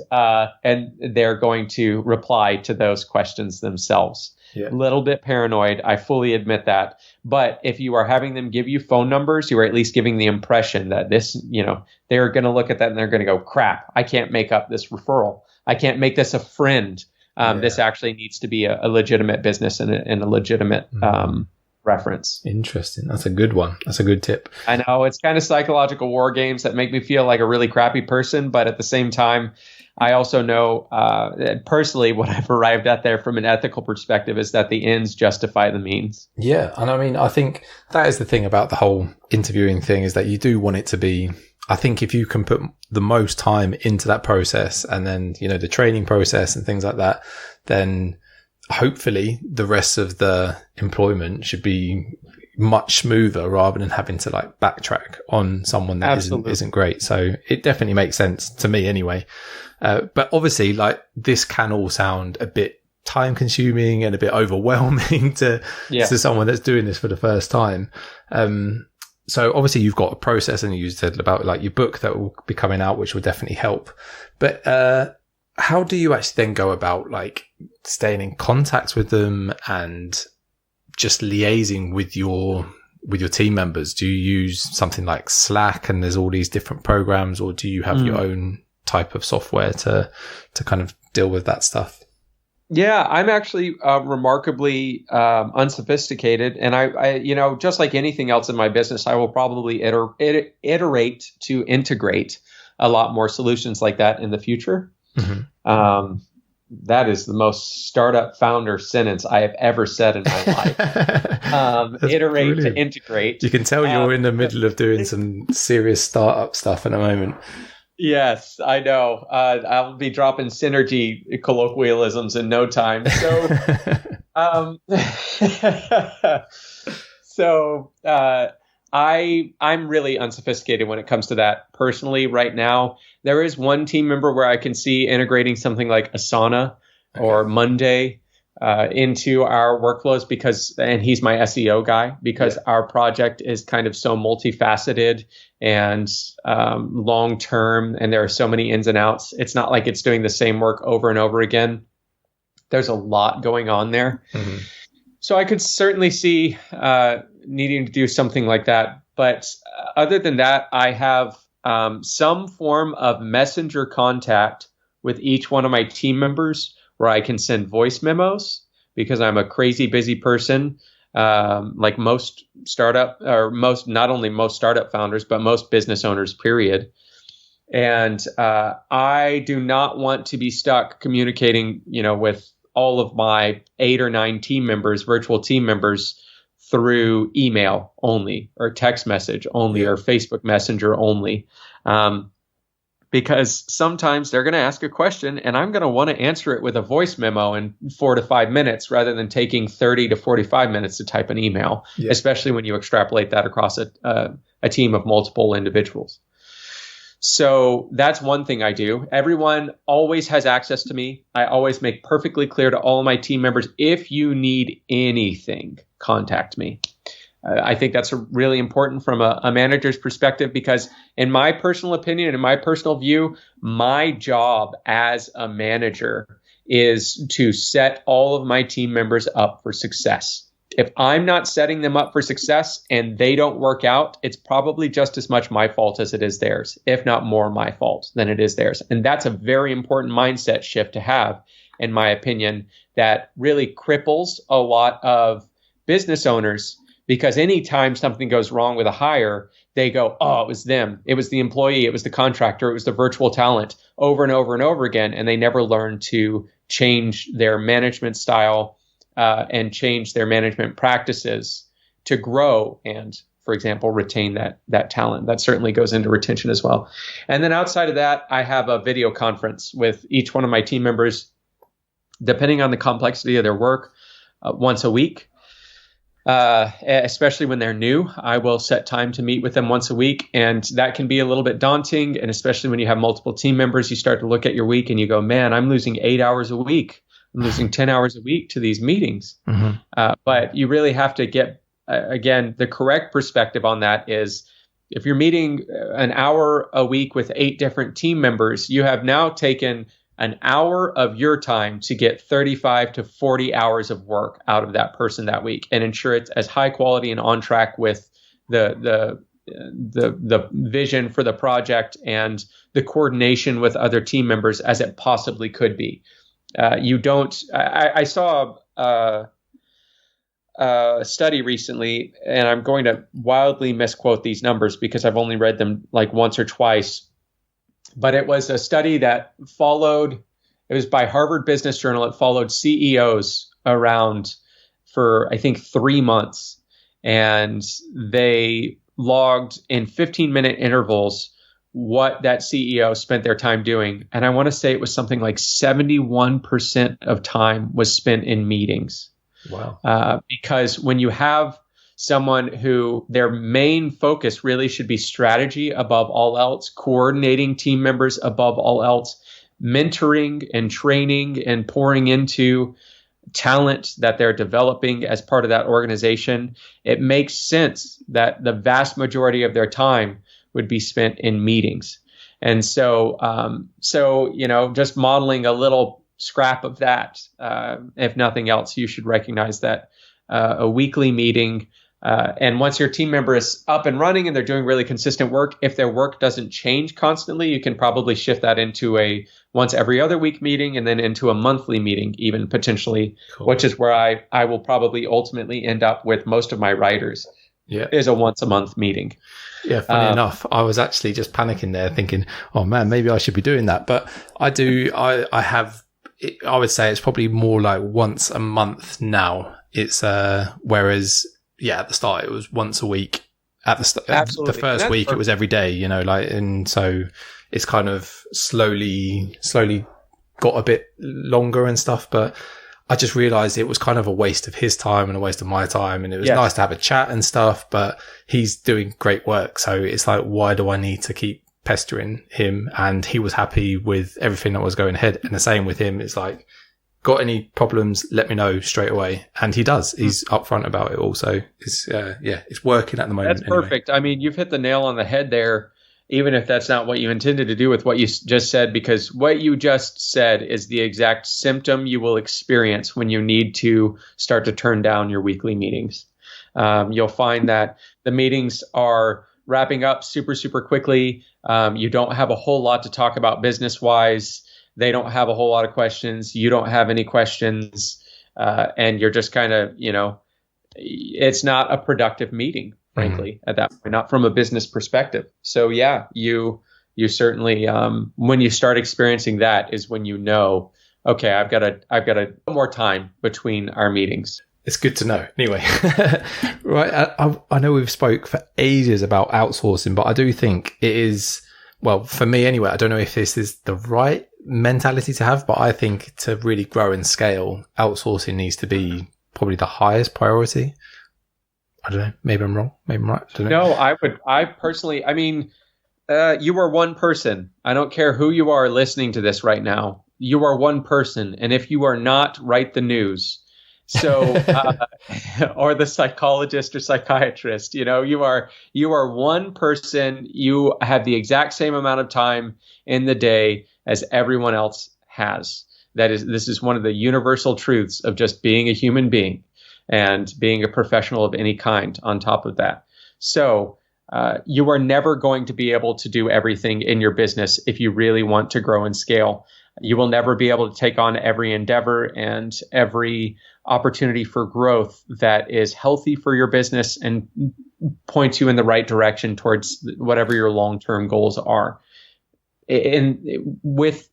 they're going to reply to those questions themselves. A little bit paranoid, I fully admit that. But if you are having them give you phone numbers, you are at least giving the impression that this, they're going to look at that and they're going to go, crap, I can't make up this referral. I can't make this a friend. This actually needs to be a legitimate business and a legitimate reference. Interesting. That's a good one. That's a good tip. I know it's kind of psychological war games that make me feel like a really crappy person, but at the same time, I also know personally what I've arrived at there from an ethical perspective is that the ends justify the means. Yeah. And I mean, I think that is the thing about the whole interviewing thing is that you do want it to be, I think if you can put the most time into that process and then, the training process and things like that, then hopefully the rest of the employment should be much smoother rather than having to like backtrack on someone that isn't great. So it definitely makes sense to me anyway. But obviously like this can all sound a bit time consuming and a bit overwhelming to someone that's doing this for the first time. So obviously you've got a process and you said about like your book that will be coming out, which will definitely help. But, how do you actually then go about like staying in contact with them and just liaising with your team members? Do you use something like Slack and there's all these different programs, or do you have your own type of software to kind of deal with that stuff? Yeah, I'm actually remarkably unsophisticated, and I just like anything else in my business, I will probably iterate to integrate a lot more solutions like that in the future. Mm-hmm. That is the most startup founder sentence I have ever said in my life. Iterate brilliant. To integrate. You can tell you're in the middle of doing some serious startup stuff in a moment. Yes, I know. I'll be dropping synergy colloquialisms in no time. So, I'm really unsophisticated when it comes to that personally right now. There is one team member where I can see integrating something like Asana or Monday into our workflows and he's my SEO guy because our project is kind of so multifaceted and long term, and there are so many ins and outs. It's not like it's doing the same work over and over again. There's a lot going on there. Mm-hmm. So I could certainly see needing to do something like that. But other than that, I have some form of messenger contact with each one of my team members where I can send voice memos because I'm a crazy busy person, like most not only most startup founders, but most business owners, period. And I do not want to be stuck communicating, with all of my 8 or 9 team members, virtual team members, through email only or text message only or Facebook Messenger only. Because sometimes they're going to ask a question and I'm going to want to answer it with a voice memo in 4 to 5 minutes rather than taking 30 to 45 minutes to type an email, especially when you extrapolate that across a team of multiple individuals. So that's one thing I do. Everyone always has access to me. I always make perfectly clear to all of my team members, if you need anything, contact me. I think that's really important from a manager's perspective because in my personal opinion and in my personal view, my job as a manager is to set all of my team members up for success. If I'm not setting them up for success and they don't work out, it's probably just as much my fault as it is theirs, if not more my fault than it is theirs. And that's a very important mindset shift to have, in my opinion, that really cripples a lot of business owners, because anytime something goes wrong with a hire, they go, oh, it was them. It was the employee. It was the contractor. It was the virtual talent, over and over and over again. And they never learn to change their management style and change their management practices to grow and, for example, retain that talent. That certainly goes into retention as well. And then outside of that, I have a video conference with each one of my team members, depending on the complexity of their work, once a week. Especially when they're new, I will set time to meet with them once a week. And that can be a little bit daunting. And especially when you have multiple team members, you start to look at your week and you go, man, I'm losing 8 hours a week. I'm losing 10 hours a week to these meetings. But you really have to get, again, the correct perspective on that is, if you're meeting an hour a week with 8 different team members, you have now taken an hour of your time to get 35 to 40 hours of work out of that person that week, and ensure it's as high quality and on track with the vision for the project and the coordination with other team members as it possibly could be. I saw a study recently, and I'm going to wildly misquote these numbers because I've only read them like once or twice. But it was a study that followed, it was by Harvard Business Journal. It followed CEOs around for, I think, 3 months. And they logged in 15-minute intervals what that CEO spent their time doing. And I want to say it was something like 71% of time was spent in meetings. Wow. Because when you have someone who their main focus really should be strategy above all else, coordinating team members above all else, mentoring and training and pouring into talent that they're developing as part of that organization, it makes sense that the vast majority of their time would be spent in meetings. And so, just modeling a little scrap of that, if nothing else, you should recognize that a weekly meeting, and once your team member is up and running and they're doing really consistent work, if their work doesn't change constantly, you can probably shift that into a once every other week meeting, and then into a monthly meeting, even potentially, cool. Which is where I will probably ultimately end up with most of my writers. Yeah, is a once a month meeting. Yeah, funny enough, I was actually just panicking there thinking, oh man, maybe I should be doing that. But I would say it's probably more like once a month now. It's whereas at the start it was once a week. At the first week it was every day, and so it's kind of slowly got a bit longer and stuff. But I just realized it was kind of a waste of his time and a waste of my time. And it was nice to have a chat and stuff, but he's doing great work. So it's like, why do I need to keep pestering him? And he was happy with everything that was going ahead. And the same with him. It's like, got any problems, let me know straight away. And he does. He's upfront about it also. It's working at the moment. That's perfect. Anyway. I mean, you've hit the nail on the head there, even if that's not what you intended to do with what you just said, because what you just said is the exact symptom you will experience when you need to start to turn down your weekly meetings. You'll find that the meetings are wrapping up super, super quickly. You don't have a whole lot to talk about business-wise. They don't have a whole lot of questions. You don't have any questions. And you're just kind of, it's not a productive meeting, frankly, at that point, not from a business perspective. So you certainly, when you start experiencing that is when okay, I've got a more time between our meetings. It's good to know. Anyway, right. I know we've spoke for ages about outsourcing, but I do think it is, well, for me anyway, I don't know if this is the right mentality to have, but I think to really grow and scale, outsourcing needs to be probably the highest priority. I don't know. Maybe I'm wrong. Maybe I'm right. I don't know. No, I personally, you are one person. I don't care who you are listening to this right now. You are one person. And if you are not, write the news. So, or the psychologist or psychiatrist, you are one person. You have the exact same amount of time in the day as everyone else has. This is one of the universal truths of just being a human being and being a professional of any kind on top of that. So you are never going to be able to do everything in your business if you really want to grow and scale. You will never be able to take on every endeavor and every opportunity for growth that is healthy for your business and points you in the right direction towards whatever your long-term goals are. And with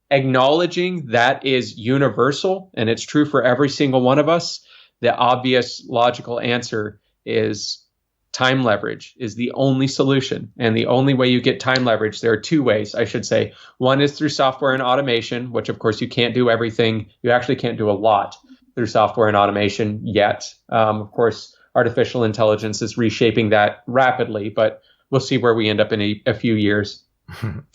acknowledging that is universal and it's true for every single one of us, the obvious logical answer is time leverage is the only solution. And the only way you get time leverage, there are two ways, I should say. One is through software and automation, which of course you can't do everything. You actually can't do a lot through software and automation yet. Of course, artificial intelligence is reshaping that rapidly, but we'll see where we end up in a few years.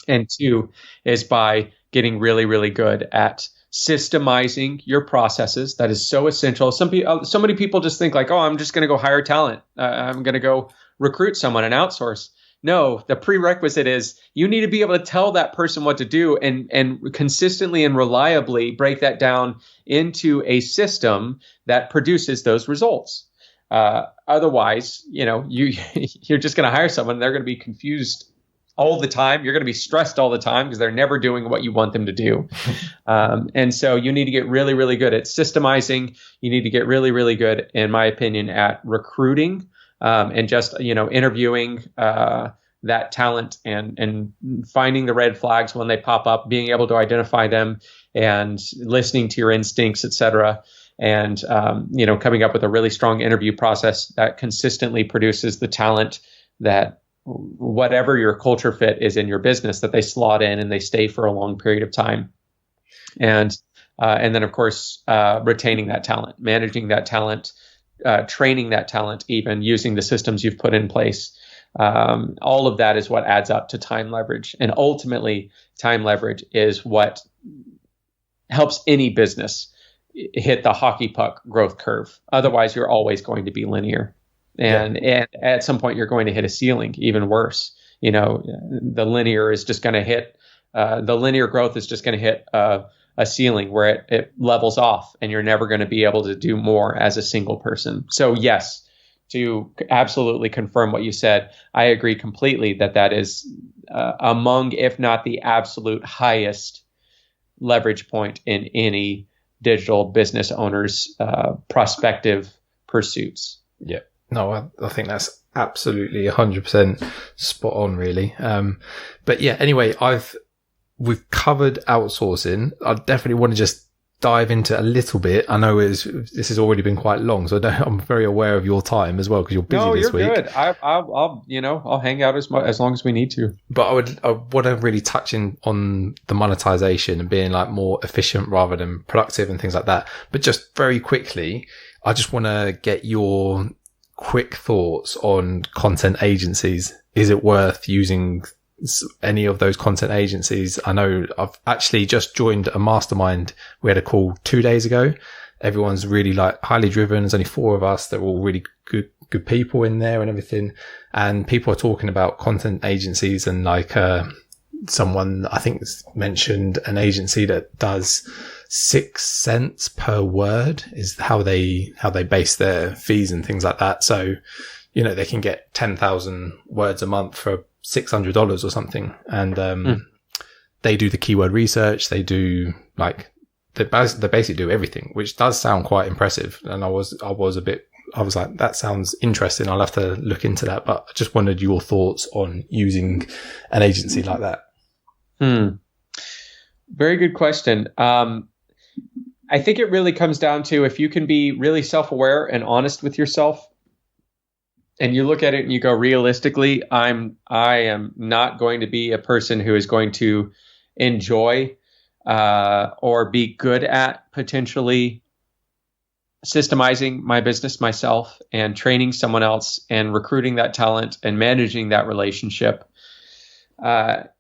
And two is by getting really, really good at systemizing your processes. That is so essential. So many people just think like, oh, I'm just going to go hire talent. I'm going to go recruit someone and outsource. No, the prerequisite is you need to be able to tell that person what to do and consistently and reliably break that down into a system that produces those results. Otherwise, you're just going to hire someone. They're going to be confused all the time. You're going to be stressed all the time because they're never doing what you want them to do. And so you need to get really, really good at systemizing. You need to get really, really good, in my opinion, at recruiting and just, interviewing that talent and finding the red flags when they pop up, being able to identify them and listening to your instincts, et cetera. And, coming up with a really strong interview process that consistently produces the talent that whatever your culture fit is in your business, that they slot in and they stay for a long period of time. And then, of course, retaining that talent, managing that talent, training that talent, even using the systems you've put in place. All of that is what adds up to time leverage. And ultimately, time leverage is what helps any business hit the hockey puck growth curve. Otherwise, you're always going to be linear. And at some point, you're going to hit a ceiling, even worse. The linear is just going to hit, the linear growth is just going to hit a ceiling where it levels off and you're never going to be able to do more as a single person. So yes, to absolutely confirm what you said, I agree completely that is among, if not the absolute highest leverage point in any digital business owner's prospective pursuits. Yeah. No, I think that's absolutely 100% spot on, really. But yeah, anyway, we've covered outsourcing. I definitely want to just dive into a little bit. I know this has already been quite long, so I'm very aware of your time as well because you're busy this week. No, you're good. I'll hang out as long as we need to. But I want to really touch in on the monetization and being like more efficient rather than productive and things like that. But just very quickly, I just want to get your quick thoughts on content agencies. Is it worth using any of those content agencies? I know I've actually just joined a mastermind. We had a call 2 days ago. Everyone's really highly driven. There's only 4 of us. They're all really good people in there and everything. And people are talking about content agencies and someone I think mentioned an agency that does 6 cents per word is how they base their fees and things like that. So, they can get 10,000 words a month for $600 or something. And, they do the keyword research. They do they basically do everything, which does sound quite impressive. And I was like, that sounds interesting. I'll have to look into that, but I just wondered your thoughts on using an agency like that. Very good question. I think it really comes down to if you can be really self-aware and honest with yourself and you look at it and you go, realistically, I am not going to be a person who is going to enjoy or be good at potentially systemizing my business myself and training someone else and recruiting that talent and managing that relationship.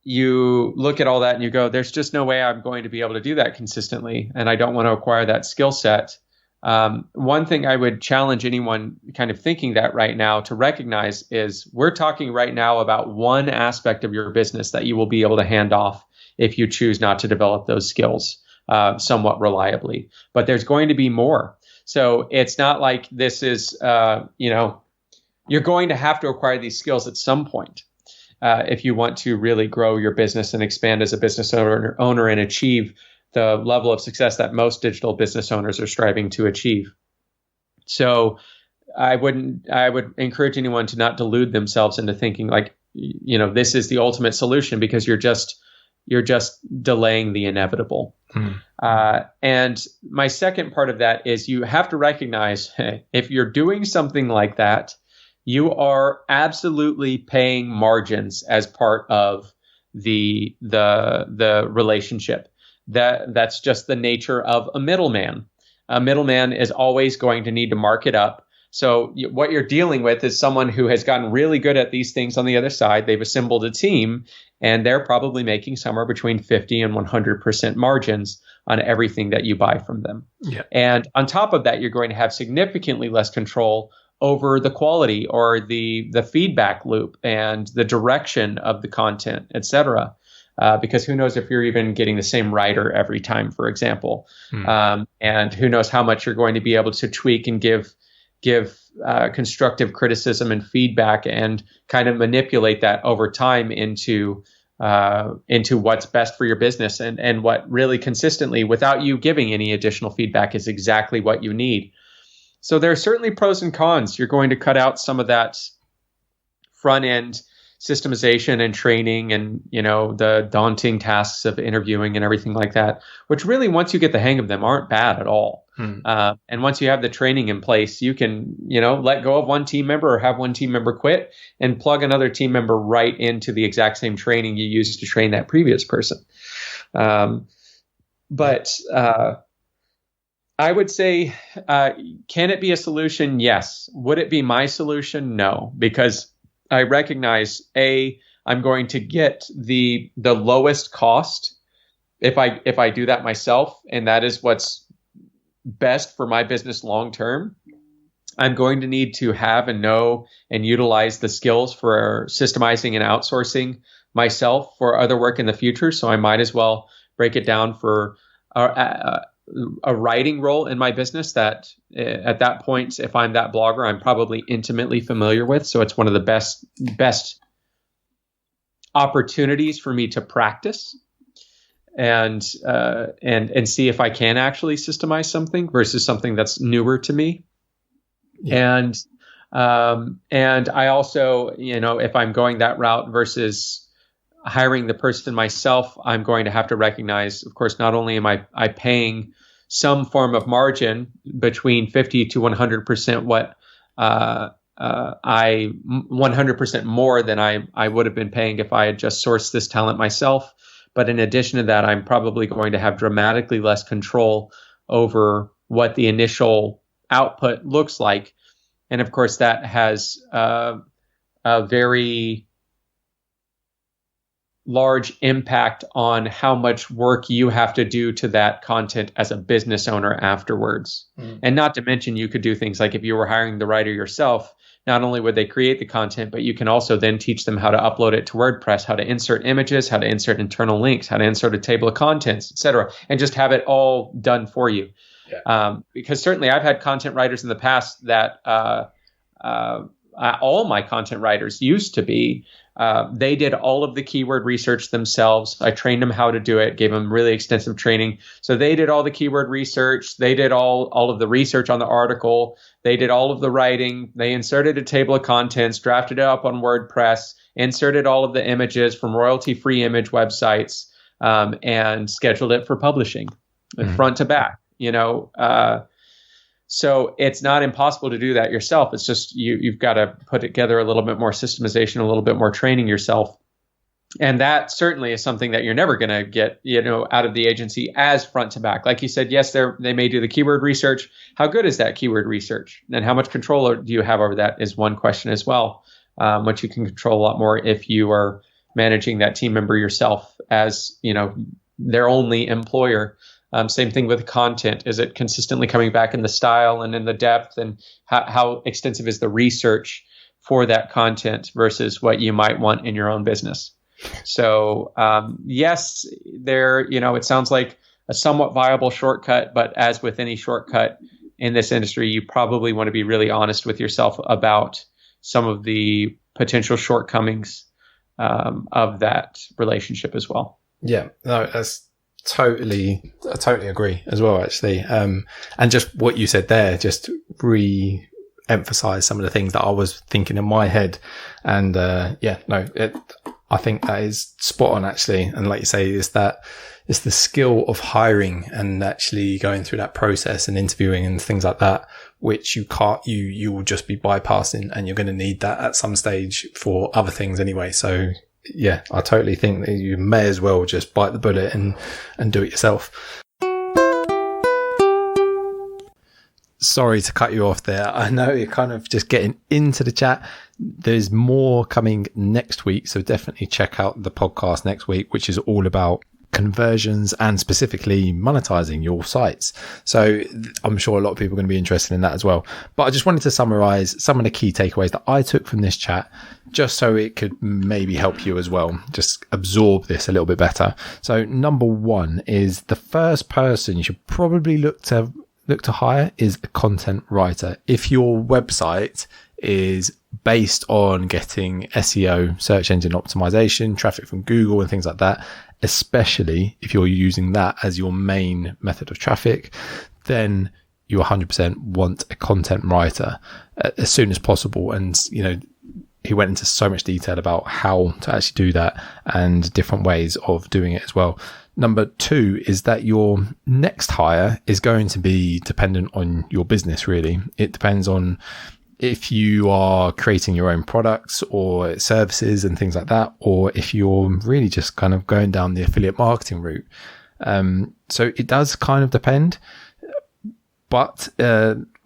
You look at all that and you go, there's just no way I'm going to be able to do that consistently. And I don't want to acquire that skill set. One thing I would challenge anyone kind of thinking that right now to recognize is we're talking right now about one aspect of your business that you will be able to hand off if you choose not to develop those skills. somewhat reliably. But there's going to be more. So it's not like this is, you're going to have to acquire these skills at some point if you want to really grow your business and expand as a business owner and achieve the level of success that most digital business owners are striving to achieve. So I would encourage anyone to not delude themselves into thinking like, this is the ultimate solution, because you're just delaying the inevitable. And my second part of that is you have to recognize, if you're doing something like that, you are absolutely paying margins as part of the relationship. That's just the nature of a middleman. A middleman is always going to need to mark it up. So what you're dealing with is someone who has gotten really good at these things on the other side. They've assembled a team, and they're probably making somewhere between 50 and 100% margins on everything that you buy from them. Yeah. And on top of that, you're going to have significantly less control over the quality or the feedback loop and the direction of the content, et cetera. Because who knows if you're even getting the same writer every time, for example. And who knows how much you're going to be able to tweak and give constructive criticism and feedback and kind of manipulate that over time into what's best for your business and what really consistently, without you giving any additional feedback, is exactly what you need. So there are certainly pros and cons. You're going to cut out some of that front end systemization and training and, the daunting tasks of interviewing and everything like that, which really, once you get the hang of them, aren't bad at all. And once you have the training in place, you can, let go of one team member or have one team member quit and plug another team member right into the exact same training you used to train that previous person. But I would say, can it be a solution? Yes. Would it be my solution? No, because I recognize, I'm going to get the lowest cost if I do that myself, and that is what's best for my business long term. I'm going to need to have and know and utilize the skills for systemizing and outsourcing myself for other work in the future. So I might as well break it down for a writing role in my business that at that point, if I'm that blogger, I'm probably intimately familiar with. So it's one of the best opportunities for me to practice and see if I can actually systemize something versus something that's newer to me. Yeah. And I also, if I'm going that route versus hiring the person myself, I'm going to have to recognize, of course, not only am I paying some form of margin between 50 to 100% what I 100% more than I would have been paying if I had just sourced this talent myself. But in addition to that, I'm probably going to have dramatically less control over what the initial output looks like. And of course, that has a very large impact on how much work you have to do to that content as a business owner afterwards. And not to mention, you could do things like, if you were hiring the writer yourself, not only would they create the content, but you can also then teach them how to upload it to WordPress, how to insert images, how to insert internal links, how to insert a table of contents, etc., and just have it all done for you. Yeah. Because certainly I've had content writers in the past that all my content writers used to be. They did all of the keyword research themselves. I trained them how to do it, gave them really extensive training. So they did all the keyword research. They did all of the research on the article. They did all of the writing. They inserted a table of contents, drafted it up on WordPress, inserted all of the images from royalty-free image websites, and scheduled it for publishing, front to back. So it's not impossible to do that yourself. It's just you've got to put together a little bit more systemization, a little bit more training yourself. And that certainly is something that you're never going to get, out of the agency as front to back. Like you said, yes, they may do the keyword research. How good is that keyword research? And how much control do you have over that is one question as well, which you can control a lot more if you are managing that team member yourself as, their only employer. Same thing with content. Is it consistently coming back in the style and in the depth, and how extensive is the research for that content versus what you might want in your own business? So yes, it sounds like a somewhat viable shortcut, but as with any shortcut in this industry, you probably want to be really honest with yourself about some of the potential shortcomings of that relationship as well. Yeah, no, I totally agree as well, actually. And just what you said there, just re-emphasize some of the things that I was thinking in my head. And I think that is spot on, actually. And like you say, it's the skill of hiring and actually going through that process and interviewing and things like that, which you will just be bypassing, and you're going to need that at some stage for other things anyway. So yeah, I totally think that you may as well just bite the bullet and do it yourself. Sorry to cut you off there. I know you're kind of just getting into the chat. There's more coming next week, so definitely check out the podcast next week, which is all about conversions and specifically monetizing your sites. So I'm sure a lot of people are going to be interested in that as well. But I just wanted to summarize some of the key takeaways that I took from this chat, just so it could maybe help you as well, just absorb this a little bit better. So number one is the first person you should probably look to hire is a content writer. If your website is based on getting SEO, search engine optimization, traffic from Google and things like that, especially if you're using that as your main method of traffic, then you 100% want a content writer as soon as possible. And, you know, he went into so much detail about how to actually do that and different ways of doing it as well. Number two is that your next hire is going to be dependent on your business, really. It depends on if you are creating your own products or services and things like that, or if you're really just kind of going down the affiliate marketing route. So it does kind of depend. But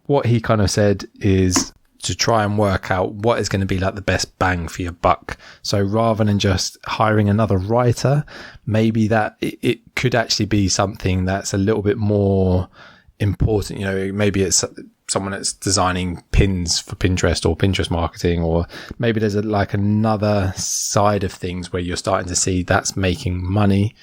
what he kind of said is to try and work out what is going to be like the best bang for your buck. So rather than just hiring another writer, maybe that it could actually be something that's a little bit more important. You know, maybe it's someone that's designing pins for Pinterest or Pinterest marketing, or maybe there's another side of things where you're starting to see that's making money.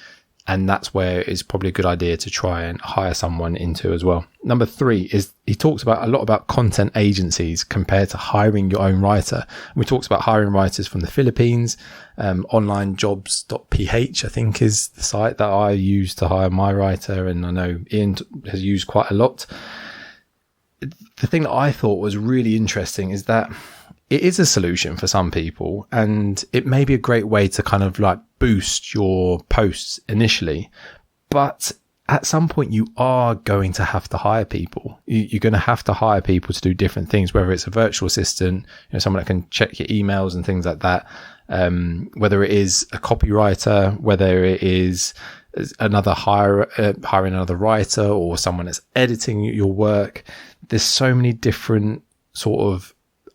And that's where it's probably a good idea to try and hire someone into as well. Number three is he talks about a lot about content agencies compared to hiring your own writer. And we talked about hiring writers from the Philippines. Onlinejobs.ph, I think, is the site that I use to hire my writer. And I know Ian has used quite a lot. The thing that I thought was really interesting is that it is a solution for some people, and it may be a great way to kind of like boost your posts initially, but at some point you are going to have to hire people. You're going to have to hire people to do different things, whether it's a virtual assistant, you know, someone that can check your emails and things like that. Whether it is a copywriter, whether it is hiring another writer or someone that's editing your work. There's so many different sort of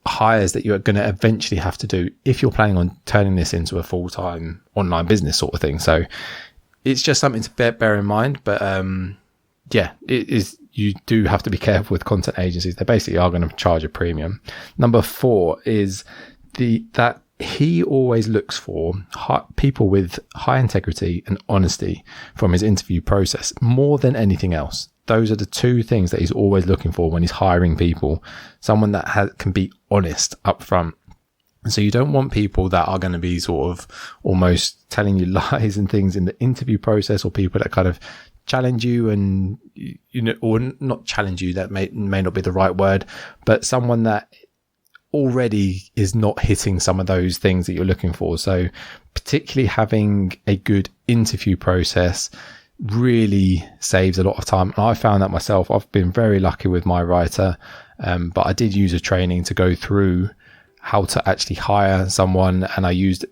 hires that you're going to eventually have to do if you're planning on turning this into a full-time online business sort of thing. So it's just something to bear in mind. But it is. You do have to be careful with content agencies. They basically are going to charge a premium. Number four is that he always looks for people with high integrity and honesty from his interview process more than anything else. Those are the two things that he's always looking for when he's hiring people. Someone that can be honest up front. So you don't want people that are going to be sort of almost telling you lies and things in the interview process, or people that kind of challenge you and, you know, or not challenge you. That may not be the right word, but someone that already is not hitting some of those things that you're looking for. So particularly having a good interview process really saves a lot of time. And I found that myself. I've been very lucky with my writer, but I did use a training to go through how to actually hire someone, and I used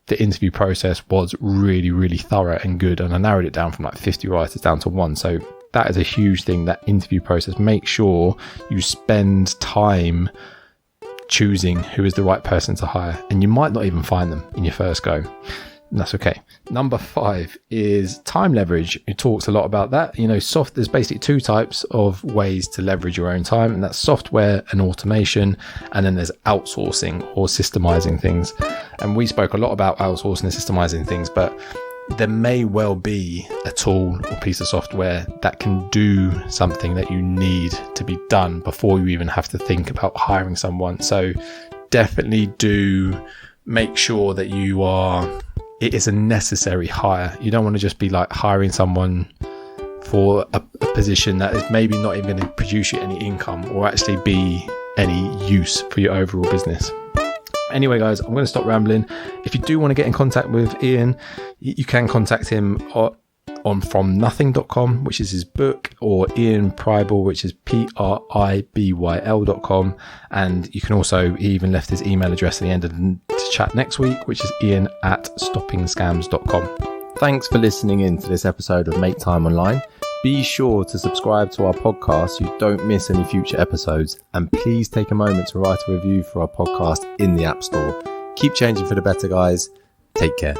the interview process was really, really thorough and good, and I narrowed it down from like 50 writers down to one. So that is a huge thing, that interview process. Make sure you spend time choosing who is the right person to hire, and you might not even find them in your first go. And that's okay. Number 5 is time leverage. It talks a lot about that. You know, there's basically 2 types of ways to leverage your own time, and that's software and automation. And then there's outsourcing or systemizing things. And we spoke a lot about outsourcing and systemizing things, but there may well be a tool or piece of software that can do something that you need to be done before you even have to think about hiring someone. So definitely do make sure that it is a necessary hire. You don't want to just be like hiring someone for a position that is maybe not even going to produce you any income or actually be any use for your overall business. Anyway, guys, I'm going to stop rambling. If you do want to get in contact with Ian, you can contact him on fromnothing.com, which is his book, or Ian Pribyl, which is Pribyl.com. And you can also, he even left his email address at the end of the chat next week, which is ian@stoppingscams.com. Thanks for listening in to this episode of Make Time Online. Be sure to subscribe to our podcast so you don't miss any future episodes. And please take a moment to write a review for our podcast in the App Store. Keep changing for the better, guys. Take care.